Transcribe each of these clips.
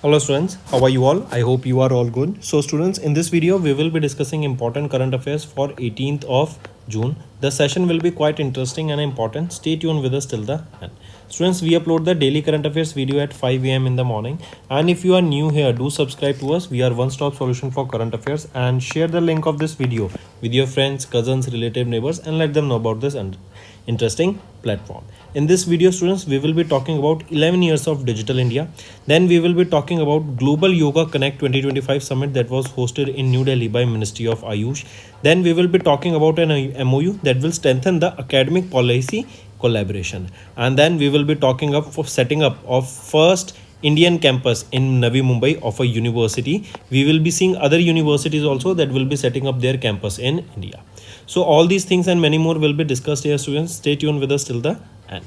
Hello students, how are you all? I hope you are all good. So students, in this video we will be discussing important current affairs for 18th of June. The session will be quite interesting and important. Stay tuned with us till the end. Students, we upload the daily current affairs video at 5 a.m. in the morning, and if you are new here, do subscribe to us. We are one-stop solution for current affairs, and share the link of this video with your friends, cousins, relatives, neighbors, and let them know about this interesting platform. In this video students, we will be talking about 11 years of digital India. Then we will be talking about Global Yoga Connect 2025 summit that was hosted in New Delhi by Ministry of Ayush. Then we will be talking about an MOU that will strengthen the academic policy collaboration. And then we will be talking up for setting up of first Indian campus in Navi Mumbai of a university. We will be seeing other universities also that will be setting up their campus in India. So all these things and many more will be discussed here students. Stay tuned with us till the end.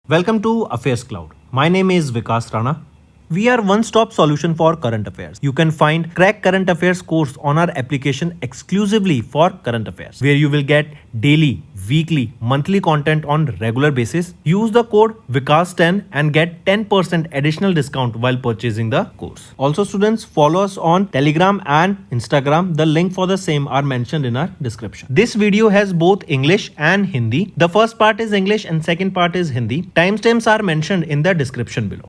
Welcome to Affairs Cloud. My name is Vikas Rana. We are one-stop solution for current affairs. You can find Crack Current Affairs course on our application exclusively for current affairs, where you will get daily, weekly, monthly content on regular basis. Use the code VIKAS10 and get 10% additional discount while purchasing the course. Also students, follow us on Telegram and Instagram. The link for the same are mentioned in our description. This video has both English and Hindi. The first part is English and second part is Hindi. Timestamps are mentioned in the description below.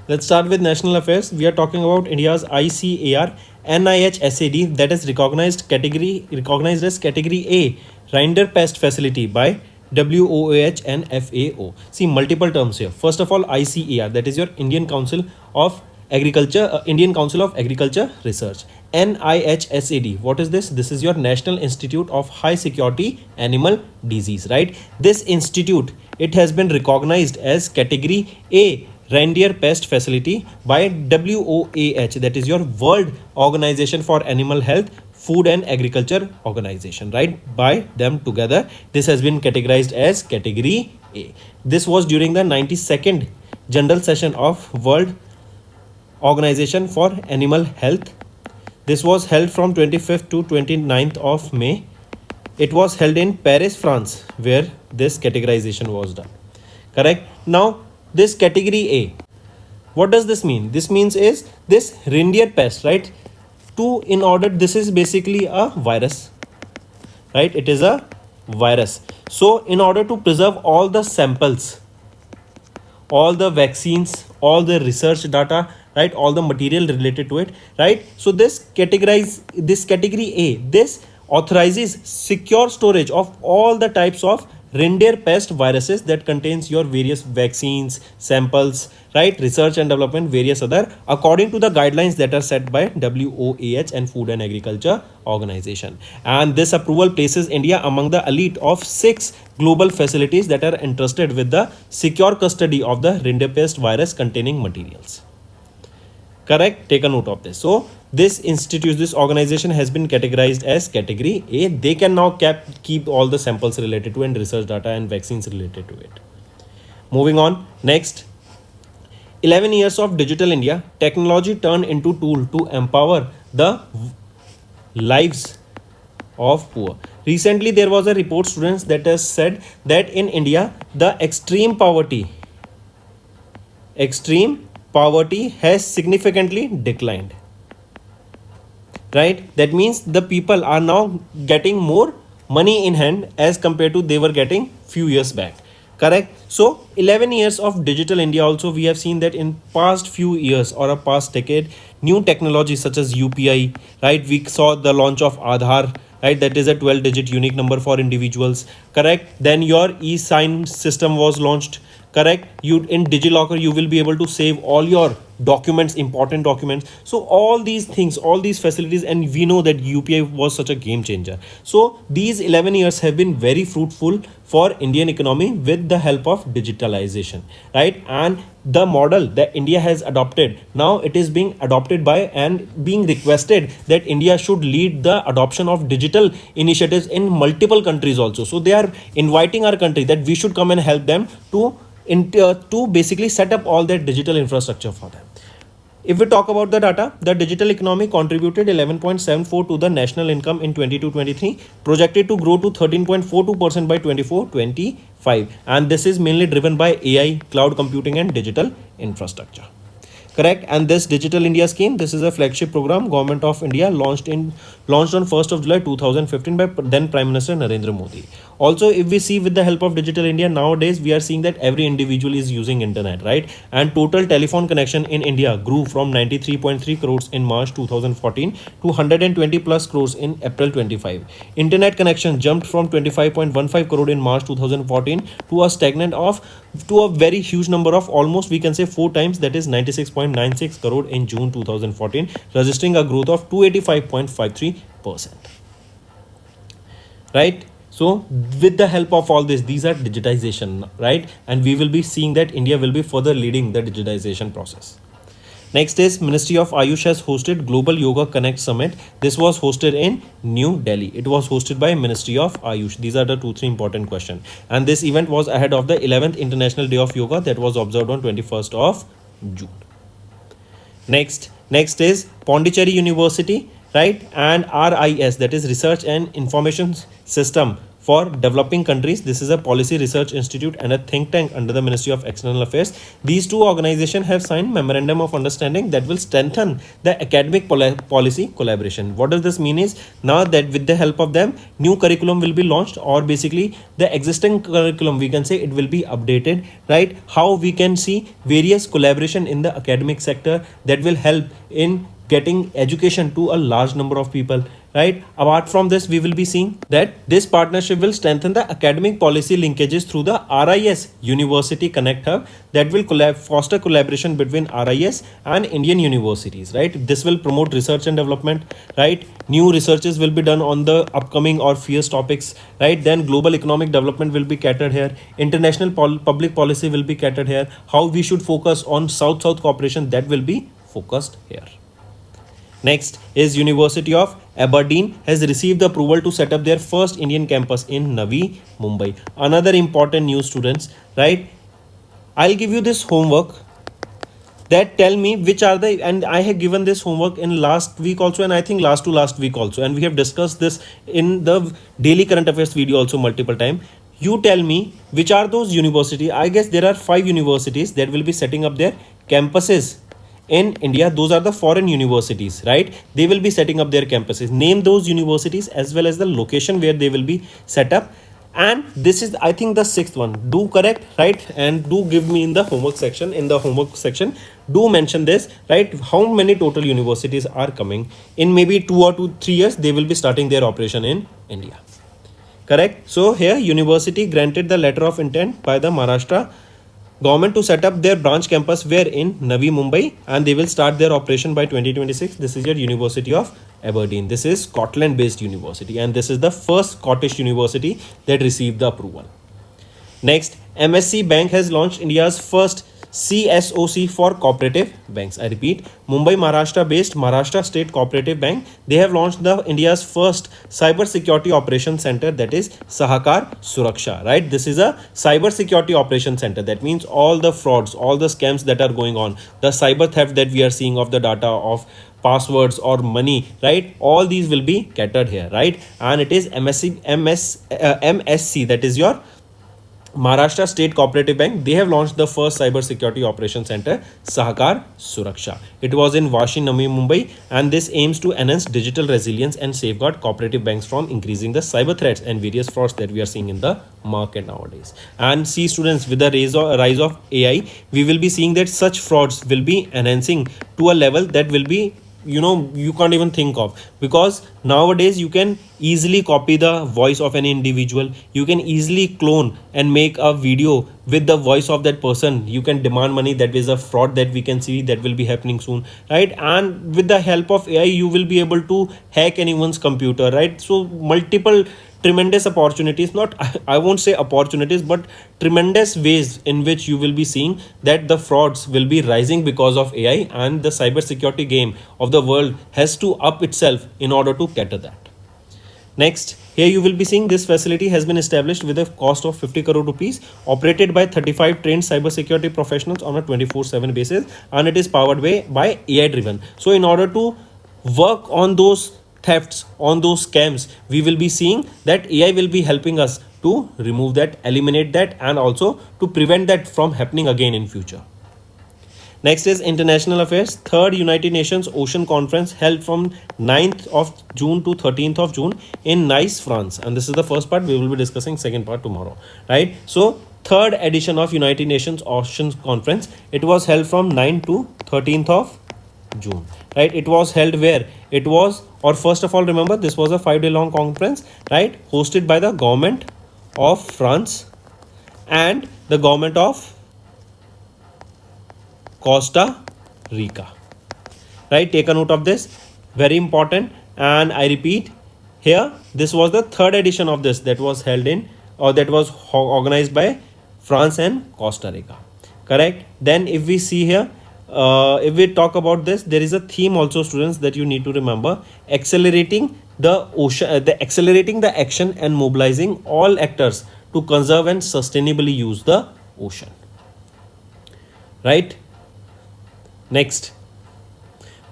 Let's start with national affairs. We are talking about India's ICAR NIHSAD, that is recognized as category A Rinderpest facility by WOAH and FAO. See, multiple terms here. First of all, ICAR, that is your Indian Council of Agriculture, Indian Council of Agriculture Research. NIHSAD, what is this? This is your National Institute of High Security Animal Disease, right? This institute, it has been recognized as category A Reindeer Pest Facility by WOAH, that is your World Organization for Animal Health, Food and Agriculture Organization, right? By them together, this has been categorized as category A. This was during the 92nd General Session of World Organization for Animal Health. This was held from 25th to 29th of May. It was held in Paris, France, where this categorization was done. Correct? Now, this category A, what does this mean? This means is this reindeer pest, right? This is basically a virus, right? It is a virus. So in order to preserve all the samples, all the vaccines, all the research data, right, all the material related to it, right? So this category A, this authorizes secure storage of all the types of reindeer pest viruses that contains your various vaccines, samples, right, research and development, various other, according to the guidelines that are set by WOAH and Food and Agriculture Organization. And this approval places India among the elite of 6 global facilities that are entrusted with the secure custody of the reindeer pest virus containing materials. Correct? Take a note of this. So this organization has been categorized as category A. They can now keep all the samples related to and research data and vaccines related to it. Moving on. Next, 11 years of digital India. Technology turned into tool to empower the lives of poor. Recently, there was a report, students, that has said that in India, the extreme poverty has significantly declined, right? That means the people are now getting more money in hand as compared to they were getting few years back. Correct? So 11 years of digital India, also we have seen that in past few years or a past decade, new technologies such as UPI, right? We saw the launch of Aadhaar, right? That is a 12-digit unique number for individuals. Correct? Then your e-sign system was launched. Correct? You in DigiLocker, you will be able to save all your documents, important documents. So all these things, all these facilities, and we know that UPI was such a game changer. So these 11 years have been very fruitful for Indian economy with the help of digitalization, right? And the model that India has adopted, now it is being adopted by and being requested that India should lead the adoption of digital initiatives in multiple countries also. So they are inviting our country that we should come and help them to basically set up all that digital infrastructure for them. If we talk about the data, the digital economy contributed 11.74 to the national income in 22-23, projected to grow to 13.42% by 24-25, and this is mainly driven by AI, cloud computing, and digital infrastructure. Correct. And this Digital India scheme, this is a flagship program Government of India launched on 1st of July 2015 by then Prime Minister Narendra Modi. Also, if we see with the help of Digital India, nowadays we are seeing that every individual is using internet, right? And total telephone connection in India grew from 93.3 crores in March 2014 to 120 plus crores in April 25. Internet connection jumped from 25.15 crore in March 2014 to a very huge number of almost, we can say, 4 times, that is 96.96 crore in June 2014, registering a growth of 285.53%. Right? So with the help of all this, these are digitization, right? And we will be seeing that India will be further leading the digitization process. Next is Ministry of Ayush has hosted Global Yoga Connect Summit. This was hosted in New Delhi. It was hosted by Ministry of Ayush. These are the 2-3 important questions. And this event was ahead of the 11th International Day of Yoga that was observed on 21st of June. Next is Pondicherry University, right? And RIS, that is Research and Information System for Developing Countries. This is a policy research institute and a think tank under the Ministry of External Affairs. These two organizations have signed memorandum of understanding that will strengthen the academic policy collaboration. What does this mean is, now that with the help of them, new curriculum will be launched, or basically the existing curriculum, we can say, it will be updated, right? How we can see various collaboration in the academic sector that will help in getting education to a large number of people, right? Apart from this, we will be seeing that this partnership will strengthen the academic policy linkages through the RIS University Connect Hub that will foster collaboration between RIS and Indian universities, right? This will promote research and development, right? New researches will be done on the upcoming or fierce topics, right? Then global economic development will be catered here. International public policy will be catered here. How we should focus on South-South cooperation, that will be focused here. Next is University of Aberdeen has received the approval to set up their first Indian campus in Navi Mumbai. Another important news, students, right? I'll give you this homework that tell me which are the, and I have given this homework in last week also, and I think last week also, and we have discussed this in the daily current affairs video also multiple times. You tell me which are those universities. I guess there are 5 universities that will be setting up their campuses in India. Those are the foreign universities, right? They will be setting up their campuses. Name those universities as well as the location where they will be set up. And this is, I think, the 6th one. Do correct, right? And do give me in the homework section. Do mention this, right? How many total universities are coming in maybe 2 or 3 years? They will be starting their operation in India. Correct. So here, university granted the letter of intent by the Maharashtra government to set up their branch campus where in Navi Mumbai, and they will start their operation by 2026. This is your University of Aberdeen. This is Scotland based university, and this is the first Scottish university that received the approval. Next, MSC Bank has launched India's first CSOC for cooperative banks. I repeat, Mumbai, Maharashtra based Maharashtra State Cooperative Bank, they have launched the India's first cyber security operation center, that is Sahakar Suraksha, right? This is a cyber security operation center. That means all the frauds, all the scams that are going on, the cyber theft that we are seeing of the data, of passwords or money, right? All these will be catered here, right? And it is MSC, that is your Maharashtra State Cooperative Bank. They have launched the first cyber security operation center, Sahakar Suraksha. It was in Vashi, Navi Mumbai, and this aims to enhance digital resilience and safeguard cooperative banks from increasing the cyber threats and various frauds that we are seeing in the market nowadays. And see, students, with the rise of AI, we will be seeing that such frauds will be enhancing to a level that will be, you can't even think of, because nowadays you can easily copy the voice of an individual. You can easily clone and make a video with the voice of that person. You can demand money. That is a fraud that we can see that will be happening soon, right? And with the help of AI, you will be able to hack anyone's computer, right? So multiple tremendous opportunities, not I won't say opportunities, but tremendous ways in which you will be seeing that the frauds will be rising because of AI, and the cybersecurity game of the world has to up itself in order to cater that. Next, here you will be seeing this facility has been established with a cost of 50 crore rupees, operated by 35 trained cybersecurity professionals on a 24/7 basis, and it is powered by AI driven. So, in order to work on those thefts, on those scams, we will be seeing that AI will be helping us to remove that, eliminate that, and also to prevent that from happening again in future. Next is international affairs. Third United Nations Ocean Conference held from 9th of June to 13th of June in Nice, France. And this is the first part. We will be discussing second part tomorrow. Right. So third edition of United Nations Ocean Conference. It was held from 9th to 13th of June. Right. It was held where? It was, or first of all, remember this was a 5-day long conference. Right. Hosted by the government of France and the government of Costa Rica. Right, take a note of this, very important. And I repeat here, this was the third edition of this that was held in, or that was organized by France and Costa Rica. Correct. Then if we see here, if we talk about this, there is a theme also, students, that you need to remember: accelerating the ocean, accelerating the action and mobilizing all actors to conserve and sustainably use the ocean. Right. Next,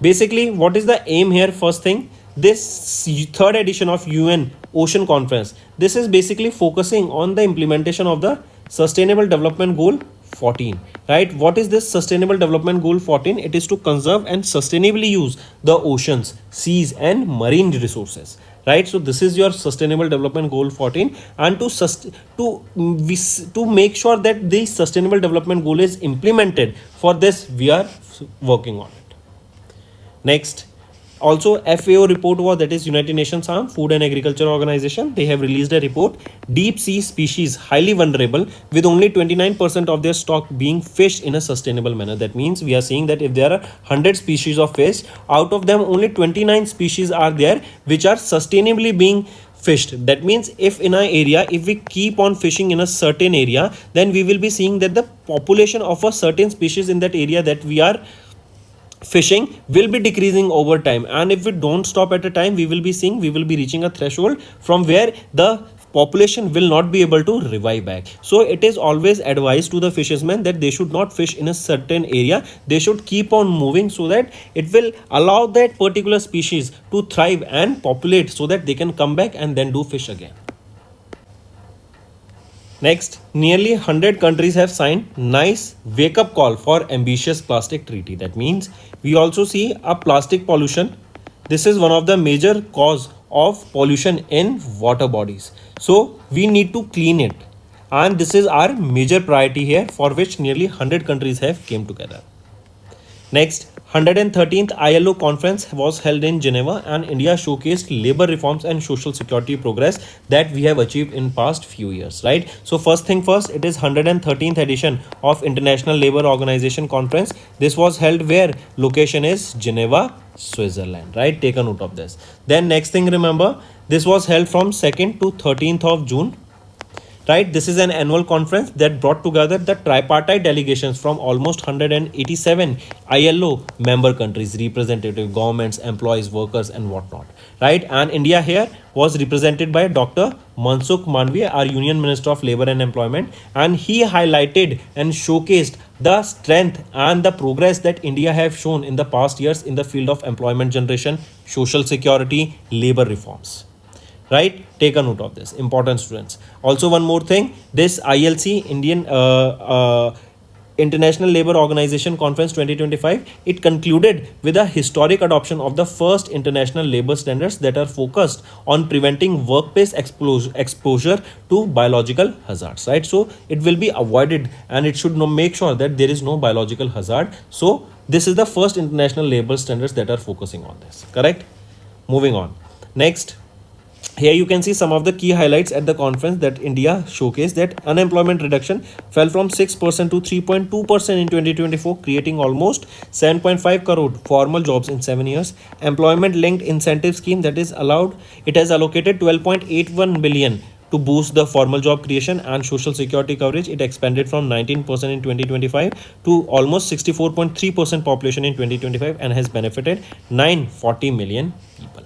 basically, what is the aim here? First thing, this third edition of UN Ocean Conference, this is basically focusing on the implementation of the Sustainable Development Goal 14. Right? What is this Sustainable Development Goal 14? It is to conserve and sustainably use the oceans, seas, and marine resources. Right, so this is your Sustainable Development Goal 14, and to make sure that the Sustainable Development Goal is implemented, for this we are working on it. Next, also FAO report was, that is United Nations Food and Agriculture Organization. They have released a report: deep sea species highly vulnerable, with only 29% of their stock being fished in a sustainable manner. That means we are seeing that if there are 100 species of fish, out of them only 29 species are there which are sustainably being fished. That means if in an area, if we keep on fishing in a certain area, then we will be seeing that the population of a certain species in that area that we are fishing will be decreasing over time. And if we don't stop at a time, we will be seeing, we will be reaching a threshold from where the population will not be able to revive back. So it is always advised to the fishermen that they should not fish in a certain area. They should keep on moving, so that it will allow that particular species to thrive and populate, so that they can come back and then do fish again. Next, nearly 100 countries have signed nice wake-up call for ambitious plastic treaty. That means we also see a plastic pollution. This is one of the major cause of pollution in water bodies. So we need to clean it. And this is our major priority here, for which nearly 100 countries have came together. Next, 113th ILO conference was held in Geneva, and India showcased labor reforms and social security progress that we have achieved in past few years. Right. So first thing first, it is 113th edition of International Labour Organization conference. This was held where? Location is Geneva, Switzerland. Right. Take a note of this. Then next thing, remember, this was held from 2nd to 13th of June. Right, this is an annual conference that brought together the tripartite delegations from almost 187 ILO member countries, representative governments, employees, workers, and whatnot. Right, and India here was represented by Dr. Mansukh Mandaviya, our Union Minister of Labour and Employment, and he highlighted and showcased the strength and the progress that India have shown in the past years in the field of employment generation, social security, labor reforms. Right, take a note of this, important, students. Also, one more thing, this ILC, International Labour Organization Conference 2025, it concluded with a historic adoption of the first international labour standards that are focused on preventing workplace exposure to biological hazards. Right, so it will be avoided, and it should make sure that there is no biological hazard. So this is the first international labour standards that are focusing on this. Correct. Moving on. Next, here you can see some of the key highlights at the conference that India showcased: that unemployment reduction fell from 6% to 3.2% in 2024, creating almost 7.5 crore formal jobs in 7 years. Employment linked incentive scheme, that is allowed, it has allocated 12.81 billion to boost the formal job creation and social security coverage. It expanded from 19% in 2025 to almost 64.3% population in 2025, and has benefited 940 million people.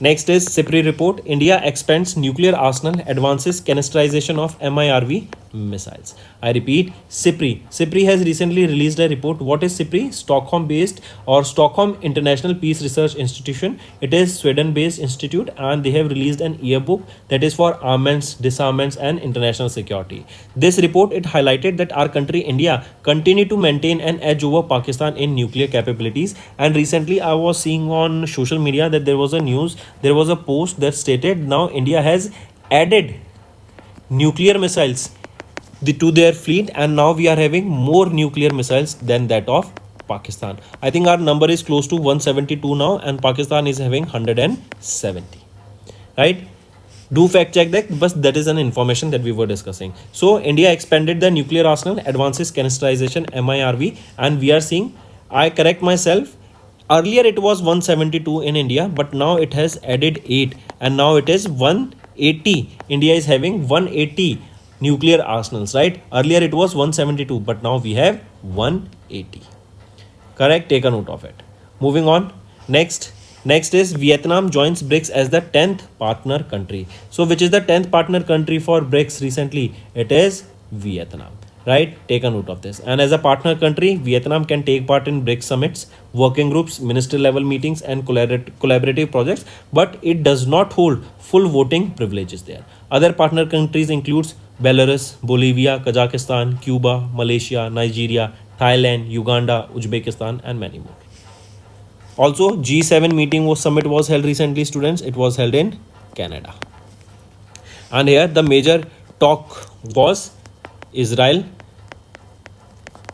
Next is SIPRI report. India expands nuclear arsenal, advances canisterization of MIRV missiles. I repeat, SIPRI. SIPRI has recently released a report. What is SIPRI? Stockholm-based or Stockholm International Peace Research Institution. It is Sweden-based institute, and they have released an yearbook that is for armaments, disarmaments, and international security. This report, it highlighted that our country India continue to maintain an edge over Pakistan in nuclear capabilities. And recently, I was seeing on social media that there was a post that stated now India has added nuclear missiles to their fleet, and now we are having more nuclear missiles than that of Pakistan. I think our number is close to 172 now, and Pakistan is having 170. Right? Do fact check that, but that is an information that we were discussing. So India expanded the nuclear arsenal, advances canisterization MIRV, and we are seeing, I correct myself, earlier it was 172 in India, but now it has added 8, and now it is 180. India is having 180 nuclear arsenals, right? Earlier it was 172, but now we have 180. Correct? Take a note of it. Moving on. Next is Vietnam joins BRICS as the 10th partner country. So which is the 10th partner country for BRICS recently? It is Vietnam. Right? Take a note of this. And as a partner country, Vietnam can take part in BRICS summits, working groups, minister level meetings, and collaborative projects, but it does not hold full voting privileges there. Other partner countries includes Belarus, Bolivia, Kazakhstan, Cuba, Malaysia, Nigeria, Thailand, Uganda, Uzbekistan, and many more. Also, G7 meeting summit was held recently, students. It was held in Canada. And here the major talk was Israel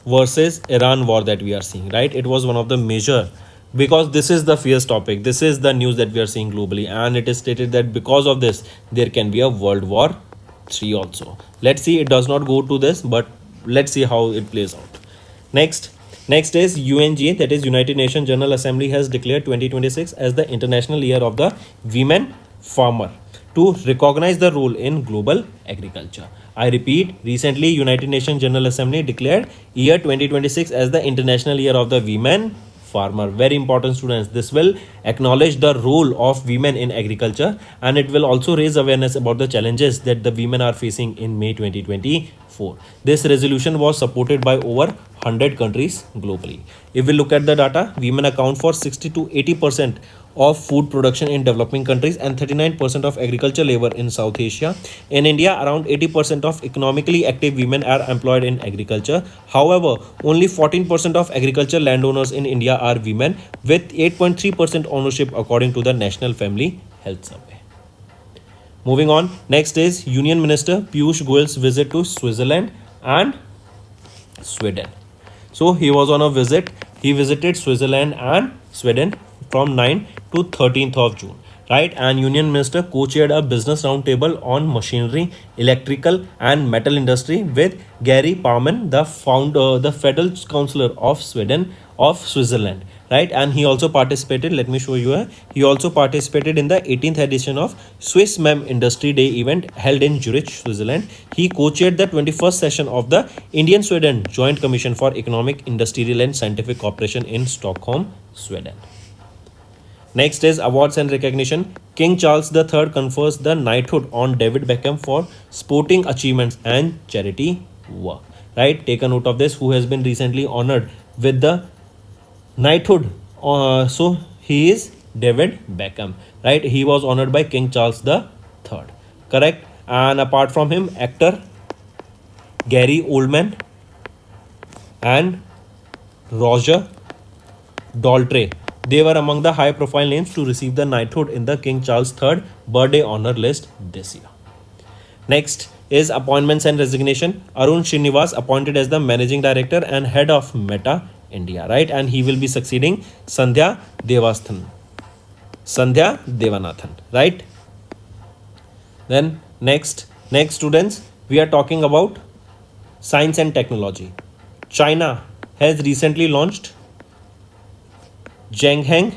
versus Iran war that we are seeing, right? It was one of the major, because this is the fierce topic. This is the news that we are seeing globally, and it is stated that because of this, there can be a World War III also. Let's see, it does not go to this, but let's see how it plays out. Next is UNGA, that is United Nations General Assembly, has declared 2026 as the International Year of the Women Farmer to recognize the role in global agriculture. I repeat, recently United Nations General Assembly declared year 2026 as the International Year of the Women Farmer. Very important, students. This will acknowledge the role of women in agriculture, and it will also raise awareness about the challenges that the women are facing in May 2024. This resolution was supported by over 100 countries globally. If we look at the data, women account for 60 to 80% of food production in developing countries and 39% of agriculture labor in South Asia. In India, around 80% of economically active women are employed in agriculture. However, only 14% of agriculture landowners in India are women, with 8.3% ownership according to the National Family Health Survey. Moving on, next is Union Minister Piyush Goyal's visit to Switzerland and Sweden. So he was on a visit. He visited Switzerland and Sweden from 9th to 13th of June, right? And Union Minister co-chaired a business roundtable on machinery, electrical, and metal industry with Gary Parman, the federal councillor of Switzerland, right? And he also participated. Let me show you. He also participated in the 18th edition of Swiss Mem Industry Day event held in Zurich, Switzerland. He co-chaired the 21st session of the Indian-Sweden Joint Commission for Economic, Industrial, and Scientific Cooperation in Stockholm, Sweden. Next is awards and recognition. King Charles III confers the knighthood on David Beckham for sporting achievements and charity work. Right? Take a note of this. Who has been recently honored with the knighthood? So he is David Beckham. Right? He was honored by King Charles III. Correct? And apart from him, actor Gary Oldman and Roger Daltrey, they were among the high-profile names to receive the knighthood in the King Charles III birthday honor list this year. Next is appointments and resignation. Arun Srinivas appointed as the managing director and head of Meta India, right? And he will be succeeding Sandhya Devanathan, right? Then next students, we are talking about science and technology. China has recently launched Zhanghen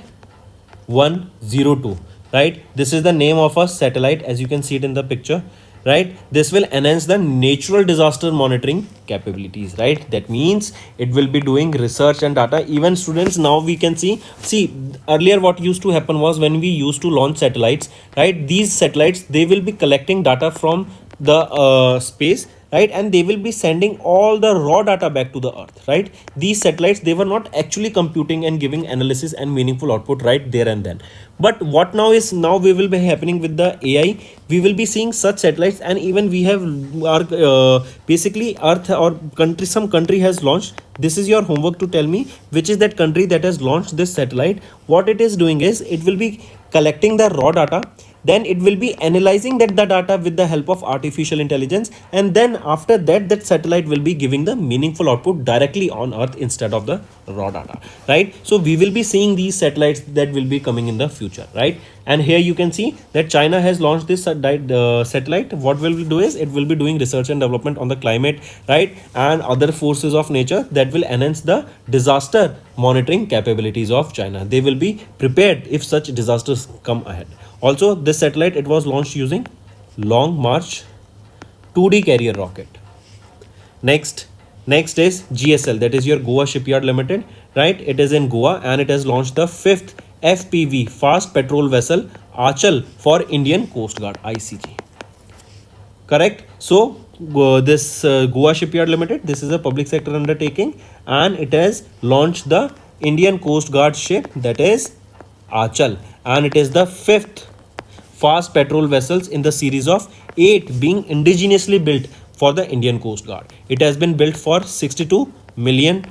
102, right? This is the name of a satellite, as you can see it in the picture. right? This will enhance the natural disaster monitoring capabilities, right? That means it will be doing research and data. Even students, now we can see earlier what used to happen was when we used to launch satellites, right? These satellites, they will be collecting data from the space, right? And they will be sending all the raw data back to the earth, right? These satellites, they were not actually computing and giving analysis and meaningful output right there and then. But what now is, now we will be happening with the AI, we will be seeing such satellites. And even we have our basically earth or country, some country has launched. This is your homework to tell me which is that country that has launched this satellite. What it is doing is, it will be collecting the raw data, then it will be analyzing that the data with the help of artificial intelligence, and then after that, that satellite will be giving the meaningful output directly on earth instead of the raw data, right? So we will be seeing these satellites that will be coming in the future, right? And here you can see that China has launched this satellite. What will do is, it will be doing research and development on the climate, right, and other forces of nature that will enhance the disaster monitoring capabilities of China. They will be prepared if such disasters come ahead. Also, this satellite, it was launched using Long March 2D carrier rocket. Next is GSL, that is your Goa Shipyard Limited, right? It is in Goa and it has launched the 5th FPV fast patrol vessel Achal for Indian Coast Guard, ICG. Correct. So this Goa Shipyard Limited, this is a public sector undertaking, and it has launched the Indian Coast Guard ship, that is Achal, and it is the 5th fast patrol vessels in the series of 8 being indigenously built for the Indian Coast Guard. It has been built for $62 million.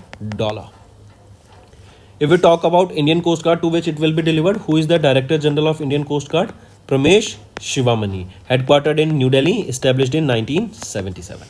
If we talk about Indian Coast Guard to which it will be delivered, who is the Director General of Indian Coast Guard? Pramesh Shivamani, headquartered in New Delhi, established in 1977.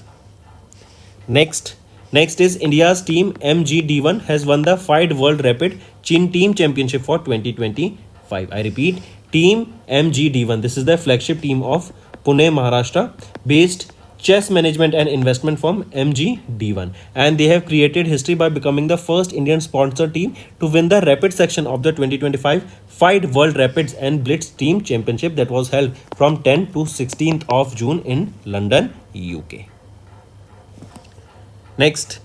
Next is India's team MGD1 has won the FIDE World Rapid Chin Team Championship for 2025. I repeat, Team MGD1. This is the flagship team of Pune, Maharashtra based chess management and investment firm MGD1, and they have created history by becoming the first Indian sponsored team to win the rapid section of the 2025 FIDE World Rapids and Blitz Team Championship that was held from 10th to 16th of June in London, UK. Next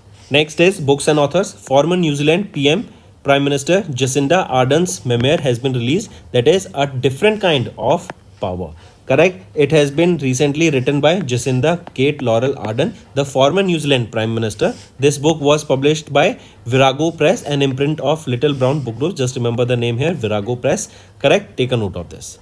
is books and authors. Former New Zealand PM Prime Minister Jacinda Ardern's memoir has been released, that is A Different Kind of Power. Correct. It has been recently written by Jacinda Kate Laurel Ardern, the former New Zealand Prime Minister. This book was published by Virago Press, an imprint of Little Brown Book Group. Just remember the name here, Virago Press. Correct. Take a note of this.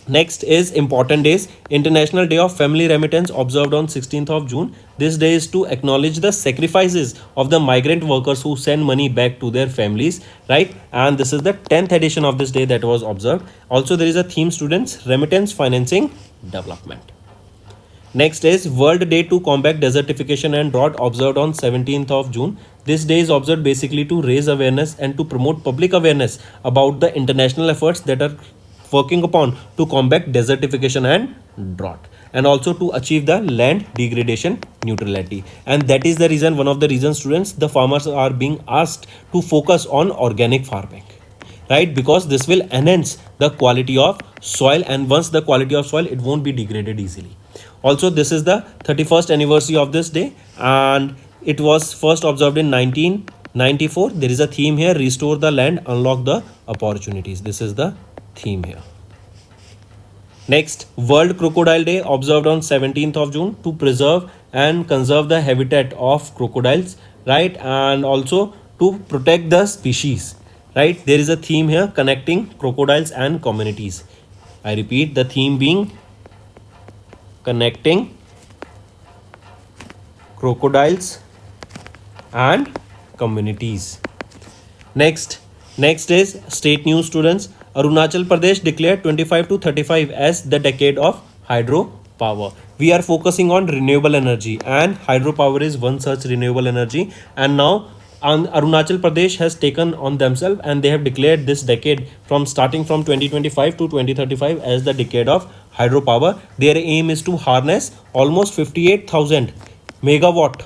Next is important days. International Day of Family Remittance observed on 16th of June. This day is to acknowledge the sacrifices of the migrant workers who send money back to their families, right? And this is the 10th edition of this day that was observed. Also, there is a theme, students, remittance financing development. Next is World Day to Combat Desertification and Drought observed on 17th of June. This day is observed basically to raise awareness and to promote public awareness about the international efforts that are working upon to combat desertification and drought, and also to achieve the land degradation neutrality. And that is the reason, one of the reasons, students, the farmers are being asked to focus on organic farming, right? Because this will enhance the quality of soil, and once the quality of soil, it won't be degraded easily. Also, this is the 31st anniversary of this day, and it was first observed in 1994. There is a theme here, restore the land, unlock the opportunities. This is the theme here. Next, World Crocodile Day observed on 17th of June to preserve and conserve the habitat of crocodiles, right? And also to protect the species, right? There is a theme here, connecting crocodiles and communities. I repeat, the theme being connecting crocodiles and communities. Next is state news, students. Arunachal Pradesh declared 25 to 35 as the decade of hydropower. We are focusing on renewable energy, and hydropower is one such renewable energy. And now Arunachal Pradesh has taken on themselves, and they have declared this decade from starting from 2025 to 2035 as the decade of hydropower. Their aim is to harness almost 58,000 megawatt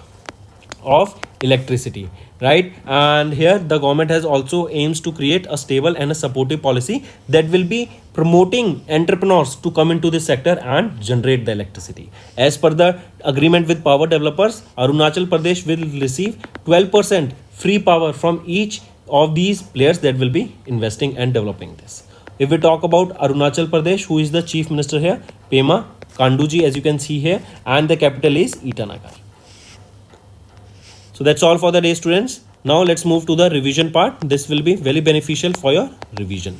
of electricity, right? And here the government has also aims to create a stable and a supportive policy that will be promoting entrepreneurs to come into this sector and generate the electricity. As per the agreement with power developers, Arunachal Pradesh will receive 12% free power from each of these players that will be investing and developing this. If we talk about Arunachal Pradesh, who is the chief minister here? Pema Kanduji, as you can see here, and the capital is Itanagar. So that's all for the day, students. Now let's move to the revision part. This will be very beneficial for your revision.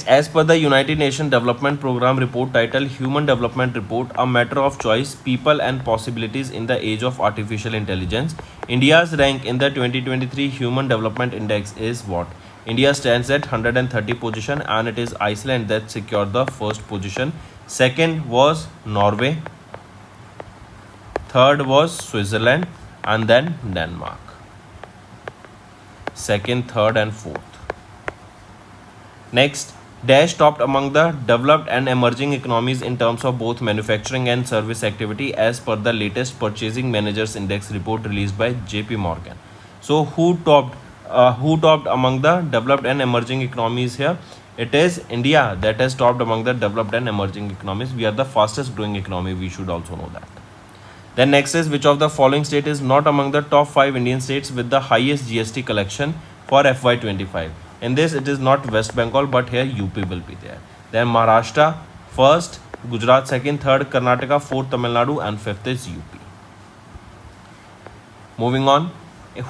As per the United Nations Development Program report titled Human Development Report, a matter of choice, people and possibilities in the age of artificial intelligence, India's rank in the 2023 Human Development Index is what? India stands at 130 position, and it is Iceland that secured the first position. Second was Norway. Third was Switzerland, and then Denmark. Second, third, and fourth. Next, Dash topped among the developed and emerging economies in terms of both manufacturing and service activity as per the latest Purchasing Managers Index report released by JP Morgan. So who topped among the developed and emerging economies here? It is India that has topped among the developed and emerging economies. We are the fastest growing economy. We should also know that. Then next is, which of the following state is not among the top 5 Indian states with the highest GST collection for FY25? In this, it is not West Bengal, but here UP will be there. Then Maharashtra first, Gujarat second, third Karnataka, fourth Tamil Nadu, and fifth is UP. Moving on,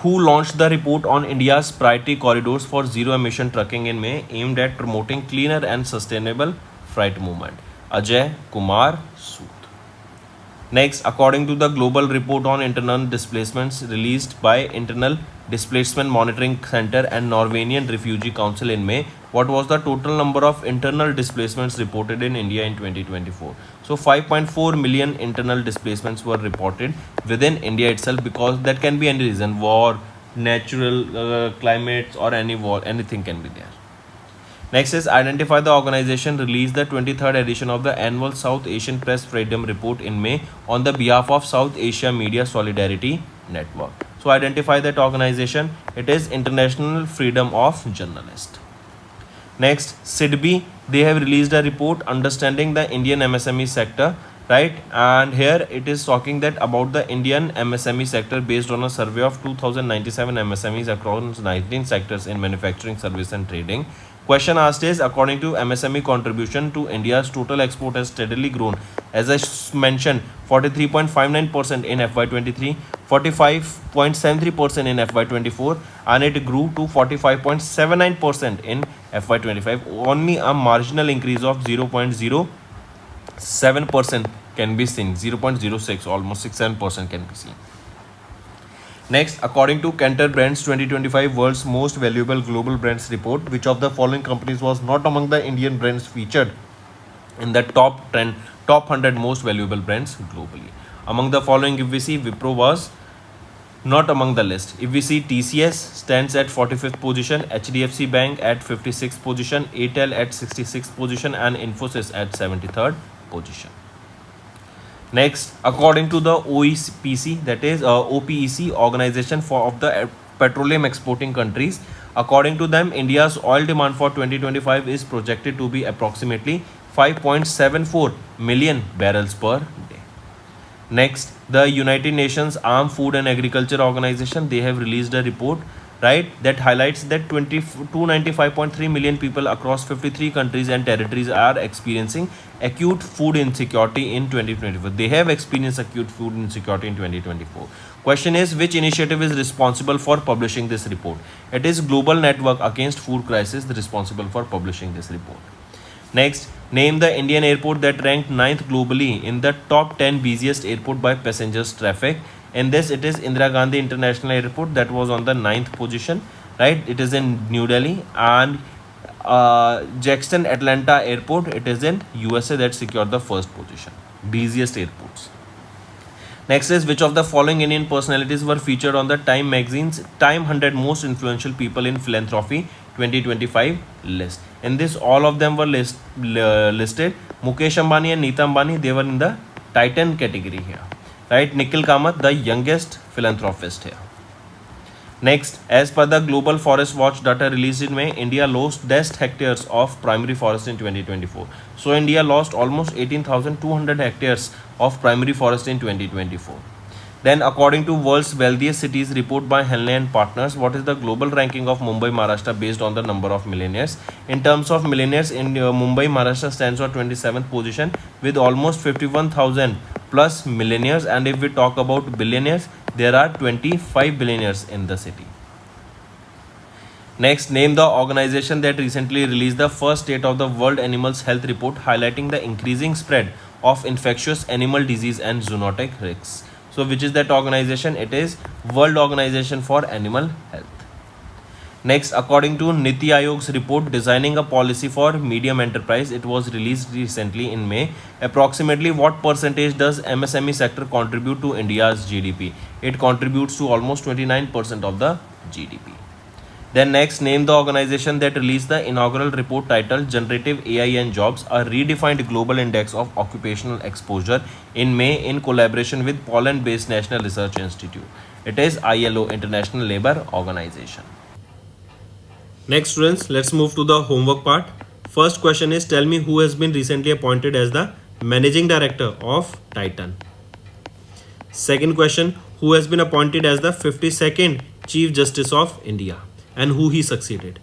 who launched the report on India's priority corridors for zero emission trucking in May, aimed at promoting cleaner and sustainable freight movement? Ajay Kumar Sood. Next, according to the global report on internal displacements released by Internal Displacement Monitoring Center and Norwegian Refugee Council in May, what was the total number of internal displacements reported in India in 2024? So 5.4 million internal displacements were reported within India itself, because that can be any reason, war, natural climates, or any war, anything can be there. Next is, identify the organization released the 23rd edition of the annual South Asian Press Freedom Report in May on the behalf of South Asia Media Solidarity Network. So identify that organization. It is International Freedom of Journalists. Next, SIDBI, they have released a report understanding the Indian MSME sector, right? And here it is talking that about the Indian MSME sector based on a survey of 2097 MSMEs across 19 sectors in manufacturing, service, and trading. Question asked is, according to MSME contribution to India's total export has steadily grown, as I mentioned, 43.59% in FY23, 45.73% in FY24, and it grew to 45.79% in FY25. Only a marginal increase of 0.07% can be seen, 0.06, almost 6-7% can be seen. Next, according to Kantar Brands 2025 World's Most Valuable Global Brands Report, which of the following companies was not among the Indian brands featured in the top 100 most valuable brands globally? Among the following, if we see, Wipro was not among the list. If we see, TCS stands at 45th position, HDFC Bank at 56th position, Airtel at 66th position, and Infosys at 73rd position. Next, according to the OPEC, that is OPEC, Organization of the Petroleum Exporting Countries, according to them, India's oil demand for 2025 is projected to be approximately 5.74 million barrels per day. Next, the United Nations Armed Food and Agriculture Organization, they have released a report, right, that highlights that 295.3 million people across 53 countries and territories are experiencing acute food insecurity in 2024. They have experienced acute food insecurity in 2024. Question is, which initiative is responsible for publishing this report? It is Global Network Against Food Crisis responsible for publishing this report. Next, name the Indian airport that ranked 9th globally in the top 10 busiest airport by passengers traffic. In this, it is Indira Gandhi International Airport that was on the 9th position, right? It is in New Delhi. And Jackson Atlanta Airport, it is in USA, that secured the first position. Busiest airports. Next is, which of the following Indian personalities were featured on the Time magazine's Time 100 Most Influential People in Philanthropy 2025 list? In this, all of them were listed. Mukesh Ambani and Neeta Ambani, they were in the Titan category here, right? Nikhil Kamath, the youngest philanthropist here. Next, as per the Global Forest Watch data released in May, India lost best hectares of primary forest in 2024. So India lost almost 18,200 hectares of primary forest in 2024. Then, according to World's Wealthiest Cities report by Henley and Partners, what is the global ranking of Mumbai, Maharashtra based on the number of millionaires? In terms of millionaires, in Mumbai, Maharashtra stands on 27th position with almost 51,000 plus millionaires. And if we talk about billionaires, there are 25 billionaires in the city. Next, name the organization that recently released the first State of the World Animals Health report highlighting the increasing spread of infectious animal disease and zoonotic risks. So, which is that organization? It is World Organization for Animal Health. Next, according to Niti Aayog's report designing a policy for medium enterprise, it was released recently in May. Approximately what percentage does MSME sector contribute to India's GDP? It contributes to almost 29% of the GDP. Then next, name the organization that released the inaugural report titled Generative AI and Jobs, a redefined global index of occupational exposure in May in collaboration with Poland-based National Research Institute. It is ILO, International Labour Organization. Next students, let's move to the homework part. First question is, tell me who has been recently appointed as the Managing Director of Titan. Second question, who has been appointed as the 52nd Chief Justice of India and who he succeeded.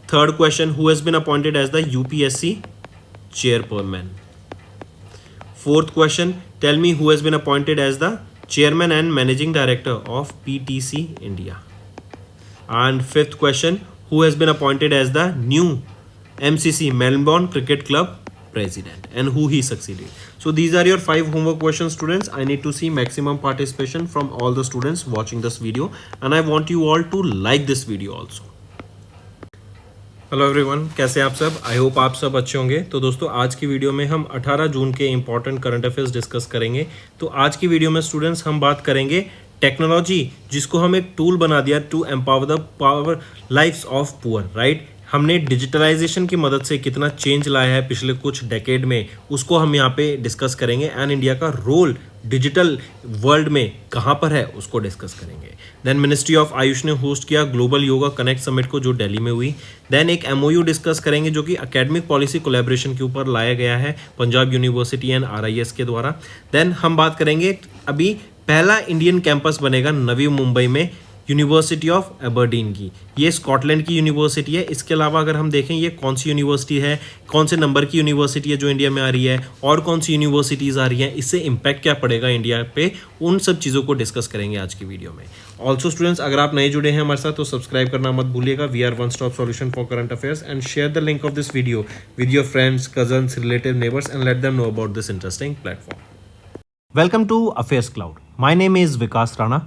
Third question, who has been appointed as the UPSC Chairperson. Fourth question, tell me who has been appointed as the Chairman and Managing Director of PTC India. And fifth question, who has been appointed as the new MCC Melbourne Cricket Club president and who he succeeded. So these are your 5 homework questions students. I need to see maximum participation from all the students watching this video and I want you all to like this video also. Hello everyone, कैसे आप सब? I hope आप सब अच्छे होंगे। तो दोस्तों आज की वीडियो में हम 18 जून के इंपॉर्टेंट करंट अफेयर्स डिस्कस करेंगे। तो आज की वीडियो में स्टूडेंट्स हम बात करेंगे टेक्नोलॉजी जिसको हम एक टूल बना दिया to empower the power lives of poor, right. हमने डिजिटलाइजेशन की मदद से कितना चेंज लाया है पिछले कुछ डेकेड में, उसको हम यहाँ पे डिस्कस करेंगे एंड इंडिया का रोल डिजिटल वर्ल्ड में कहाँ पर है उसको डिस्कस करेंगे। देन मिनिस्ट्री ऑफ आयुष ने होस्ट किया ग्लोबल योगा कनेक्ट समिट को जो दिल्ली में हुई। देन एक MOU डिस्कस करेंगे जो कि एकेडमिक पॉलिसी कोलैबोरेशन के ऊपर लाया गया है पंजाब यूनिवर्सिटी एंड RIS के द्वारा। देन हम बात करेंगे अभी पहला इंडियन कैंपस बनेगा नवी मुंबई में यूनिवर्सिटी ऑफ एबरडीन की, ये स्कॉटलैंड की यूनिवर्सिटी है। इसके अलावा अगर हम देखें ये कौन सी यूनिवर्सिटी है, कौन से नंबर की यूनिवर्सिटी है जो इंडिया में आ रही है और कौन सी यूनिवर्सिटीज़ आ रही हैं, इससे इम्पैक्ट क्या पड़ेगा इंडिया पे, उन सब चीज़ों को डिस्कस करेंगे आज की वीडियो में। ऑल्सो स्टूडेंट्स अगर आप नए जुड़े हैं हमारे साथ तो सब्सक्राइब करना मत भूलिएगा। We are one stop solution for current affairs and share the link of this video with your friends, cousins, relative, neighbours and let them know about this interesting platform. Welcome to Affairs Cloud. My name is Vikas Rana.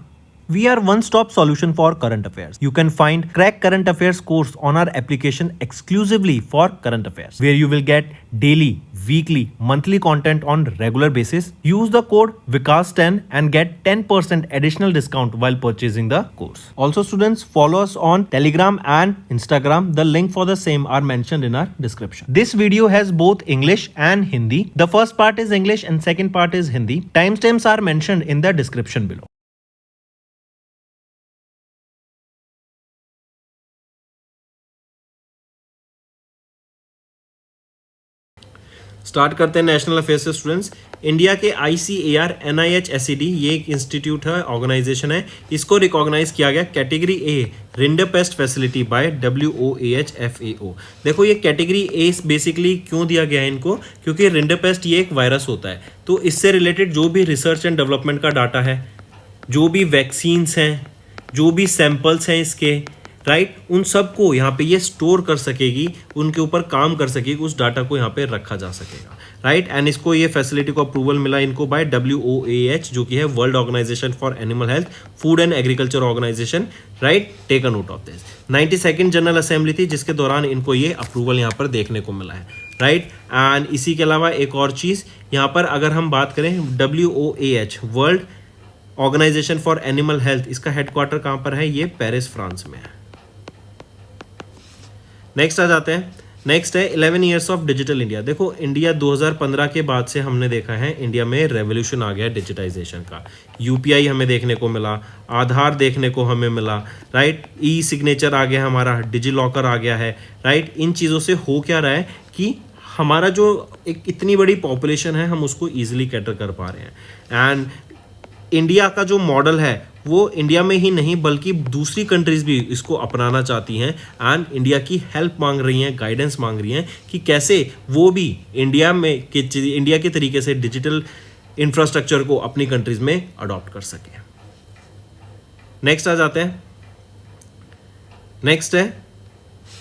We are one-stop solution for current affairs. You can find Crack Current Affairs course on our application exclusively for current affairs, where you will get daily, weekly, monthly content on regular basis. Use the code Vikas10 and get 10% additional discount while purchasing the course. Also, students, follow us on Telegram and Instagram. The link for the same are mentioned in our description. This video has both English and Hindi. The first part is English and second part is Hindi. Timestamps are mentioned in the description below. Start करते हैं national affairs से students. India के ICAR NIH SED ये एक institute है, organisation है, इसको recognise किया गया category A rinderpest facility by WOAH FAO। देखो ये कैटेगरी A बेसिकली क्यों दिया गया है इनको, क्योंकि रिंडरपेस्ट ये एक वायरस होता है, तो इससे रिलेटेड जो भी रिसर्च एंड डेवलपमेंट का डाटा है, जो भी वैक्सीन्स हैं, जो भी सैंपल्स हैं इसके, राइट, उन सब को यहाँ पे ये स्टोर कर सकेगी, उनके ऊपर काम कर सकेगी, उस डाटा को यहाँ पे रखा जा सकेगा, राइट। एंड इसको ये फैसिलिटी को अप्रूवल मिला इनको बाय WOAH जो कि है world organisation for animal health, food and agriculture organisation, right. Take a note of this. 92nd general assembly थी जिसके दौरान इनको ये अप्रूवल यहाँ पर देखने को मिला है, राइट। एंड इसी के अलावा एक और चीज़ यहाँ पर अगर हम बात करें WOAH world organisation for animal health, इसका हेडक्वार्टर कहाँ पर है, ये पेरिस फ्रांस में है। नेक्स्ट आ जाते हैं। नेक्स्ट है 11 ईयर्स ऑफ डिजिटल इंडिया। देखो इंडिया 2015 के बाद से हमने देखा है इंडिया में रेवोल्यूशन आ गया डिजिटाइजेशन का। यूपीआई हमें देखने को मिला, आधार देखने को हमें मिला, राइट, ई सिग्नेचर आ गया हमारा, डिजी लॉकर आ गया है, राइट। इन चीज़ों से हो क्या रहा है कि हमारा जो एक इतनी बड़ी पॉपुलेशन है हम उसको ईजिली कैटर कर पा रहे हैं। एंड इंडिया का जो मॉडल है वो इंडिया में ही नहीं बल्कि दूसरी कंट्रीज भी इसको अपनाना चाहती हैं एंड इंडिया की हेल्प मांग रही हैं, गाइडेंस मांग रही हैं कि कैसे वो भी इंडिया के तरीके से डिजिटल इंफ्रास्ट्रक्चर को अपनी कंट्रीज में अडॉप्ट कर सके। नेक्स्ट आ जाते हैं। नेक्स्ट है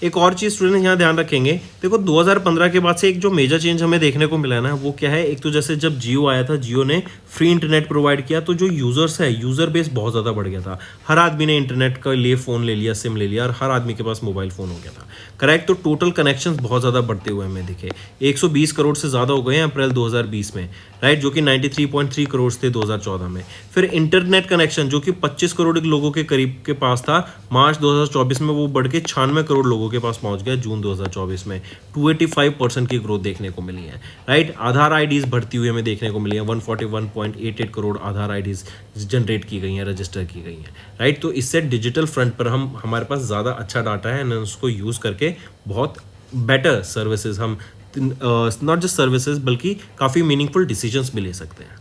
एक और चीज़ स्टूडेंट यहाँ ध्यान रखेंगे। देखो 2015 के बाद से एक जो मेजर चेंज हमें देखने को मिला ना वो क्या है, एक तो जैसे जब जियो आया था, जियो ने फ्री इंटरनेट प्रोवाइड किया तो जो यूज़र्स है, यूज़र बेस बहुत ज़्यादा बढ़ गया था। हर आदमी ने इंटरनेट के लिए फ़ोन ले लिया, सिम ले लिया और हर आदमी के पास मोबाइल फ़ोन हो गया था, करेक्ट। तो टोटल कनेक्शन बहुत ज़्यादा बढ़ते हुए हमें दिखे, 120 करोड़ से ज़्यादा हो गए हैं अप्रैल 2020 में, राइट, जो कि 93.3 करोड़ थे 2014 में। फिर इंटरनेट कनेक्शन जो कि 25 करोड़ लोगों के करीब के पास था, मार्च 2024 में वो बढ़ के 96 करोड़ लोगों के पास पहुंच गया जून 2024 में। 285% की ग्रोथ देखने को मिली है, राइट। आधार आईडीज बढ़ती हुई हमें देखने को मिली है, 141.88 करोड़ आधार आईडीज जनरेट की गई हैं, रजिस्टर की गई हैं, राइट। तो इससे डिजिटल फ्रंट पर हमारे पास ज़्यादा अच्छा डाटा है एंड उसको यूज़ करके बहुत बेटर सर्विसेज हम नॉट जस्ट सर्विसेज बल्कि काफ़ी मीनिंगफुल डिसीजंस भी ले सकते हैं।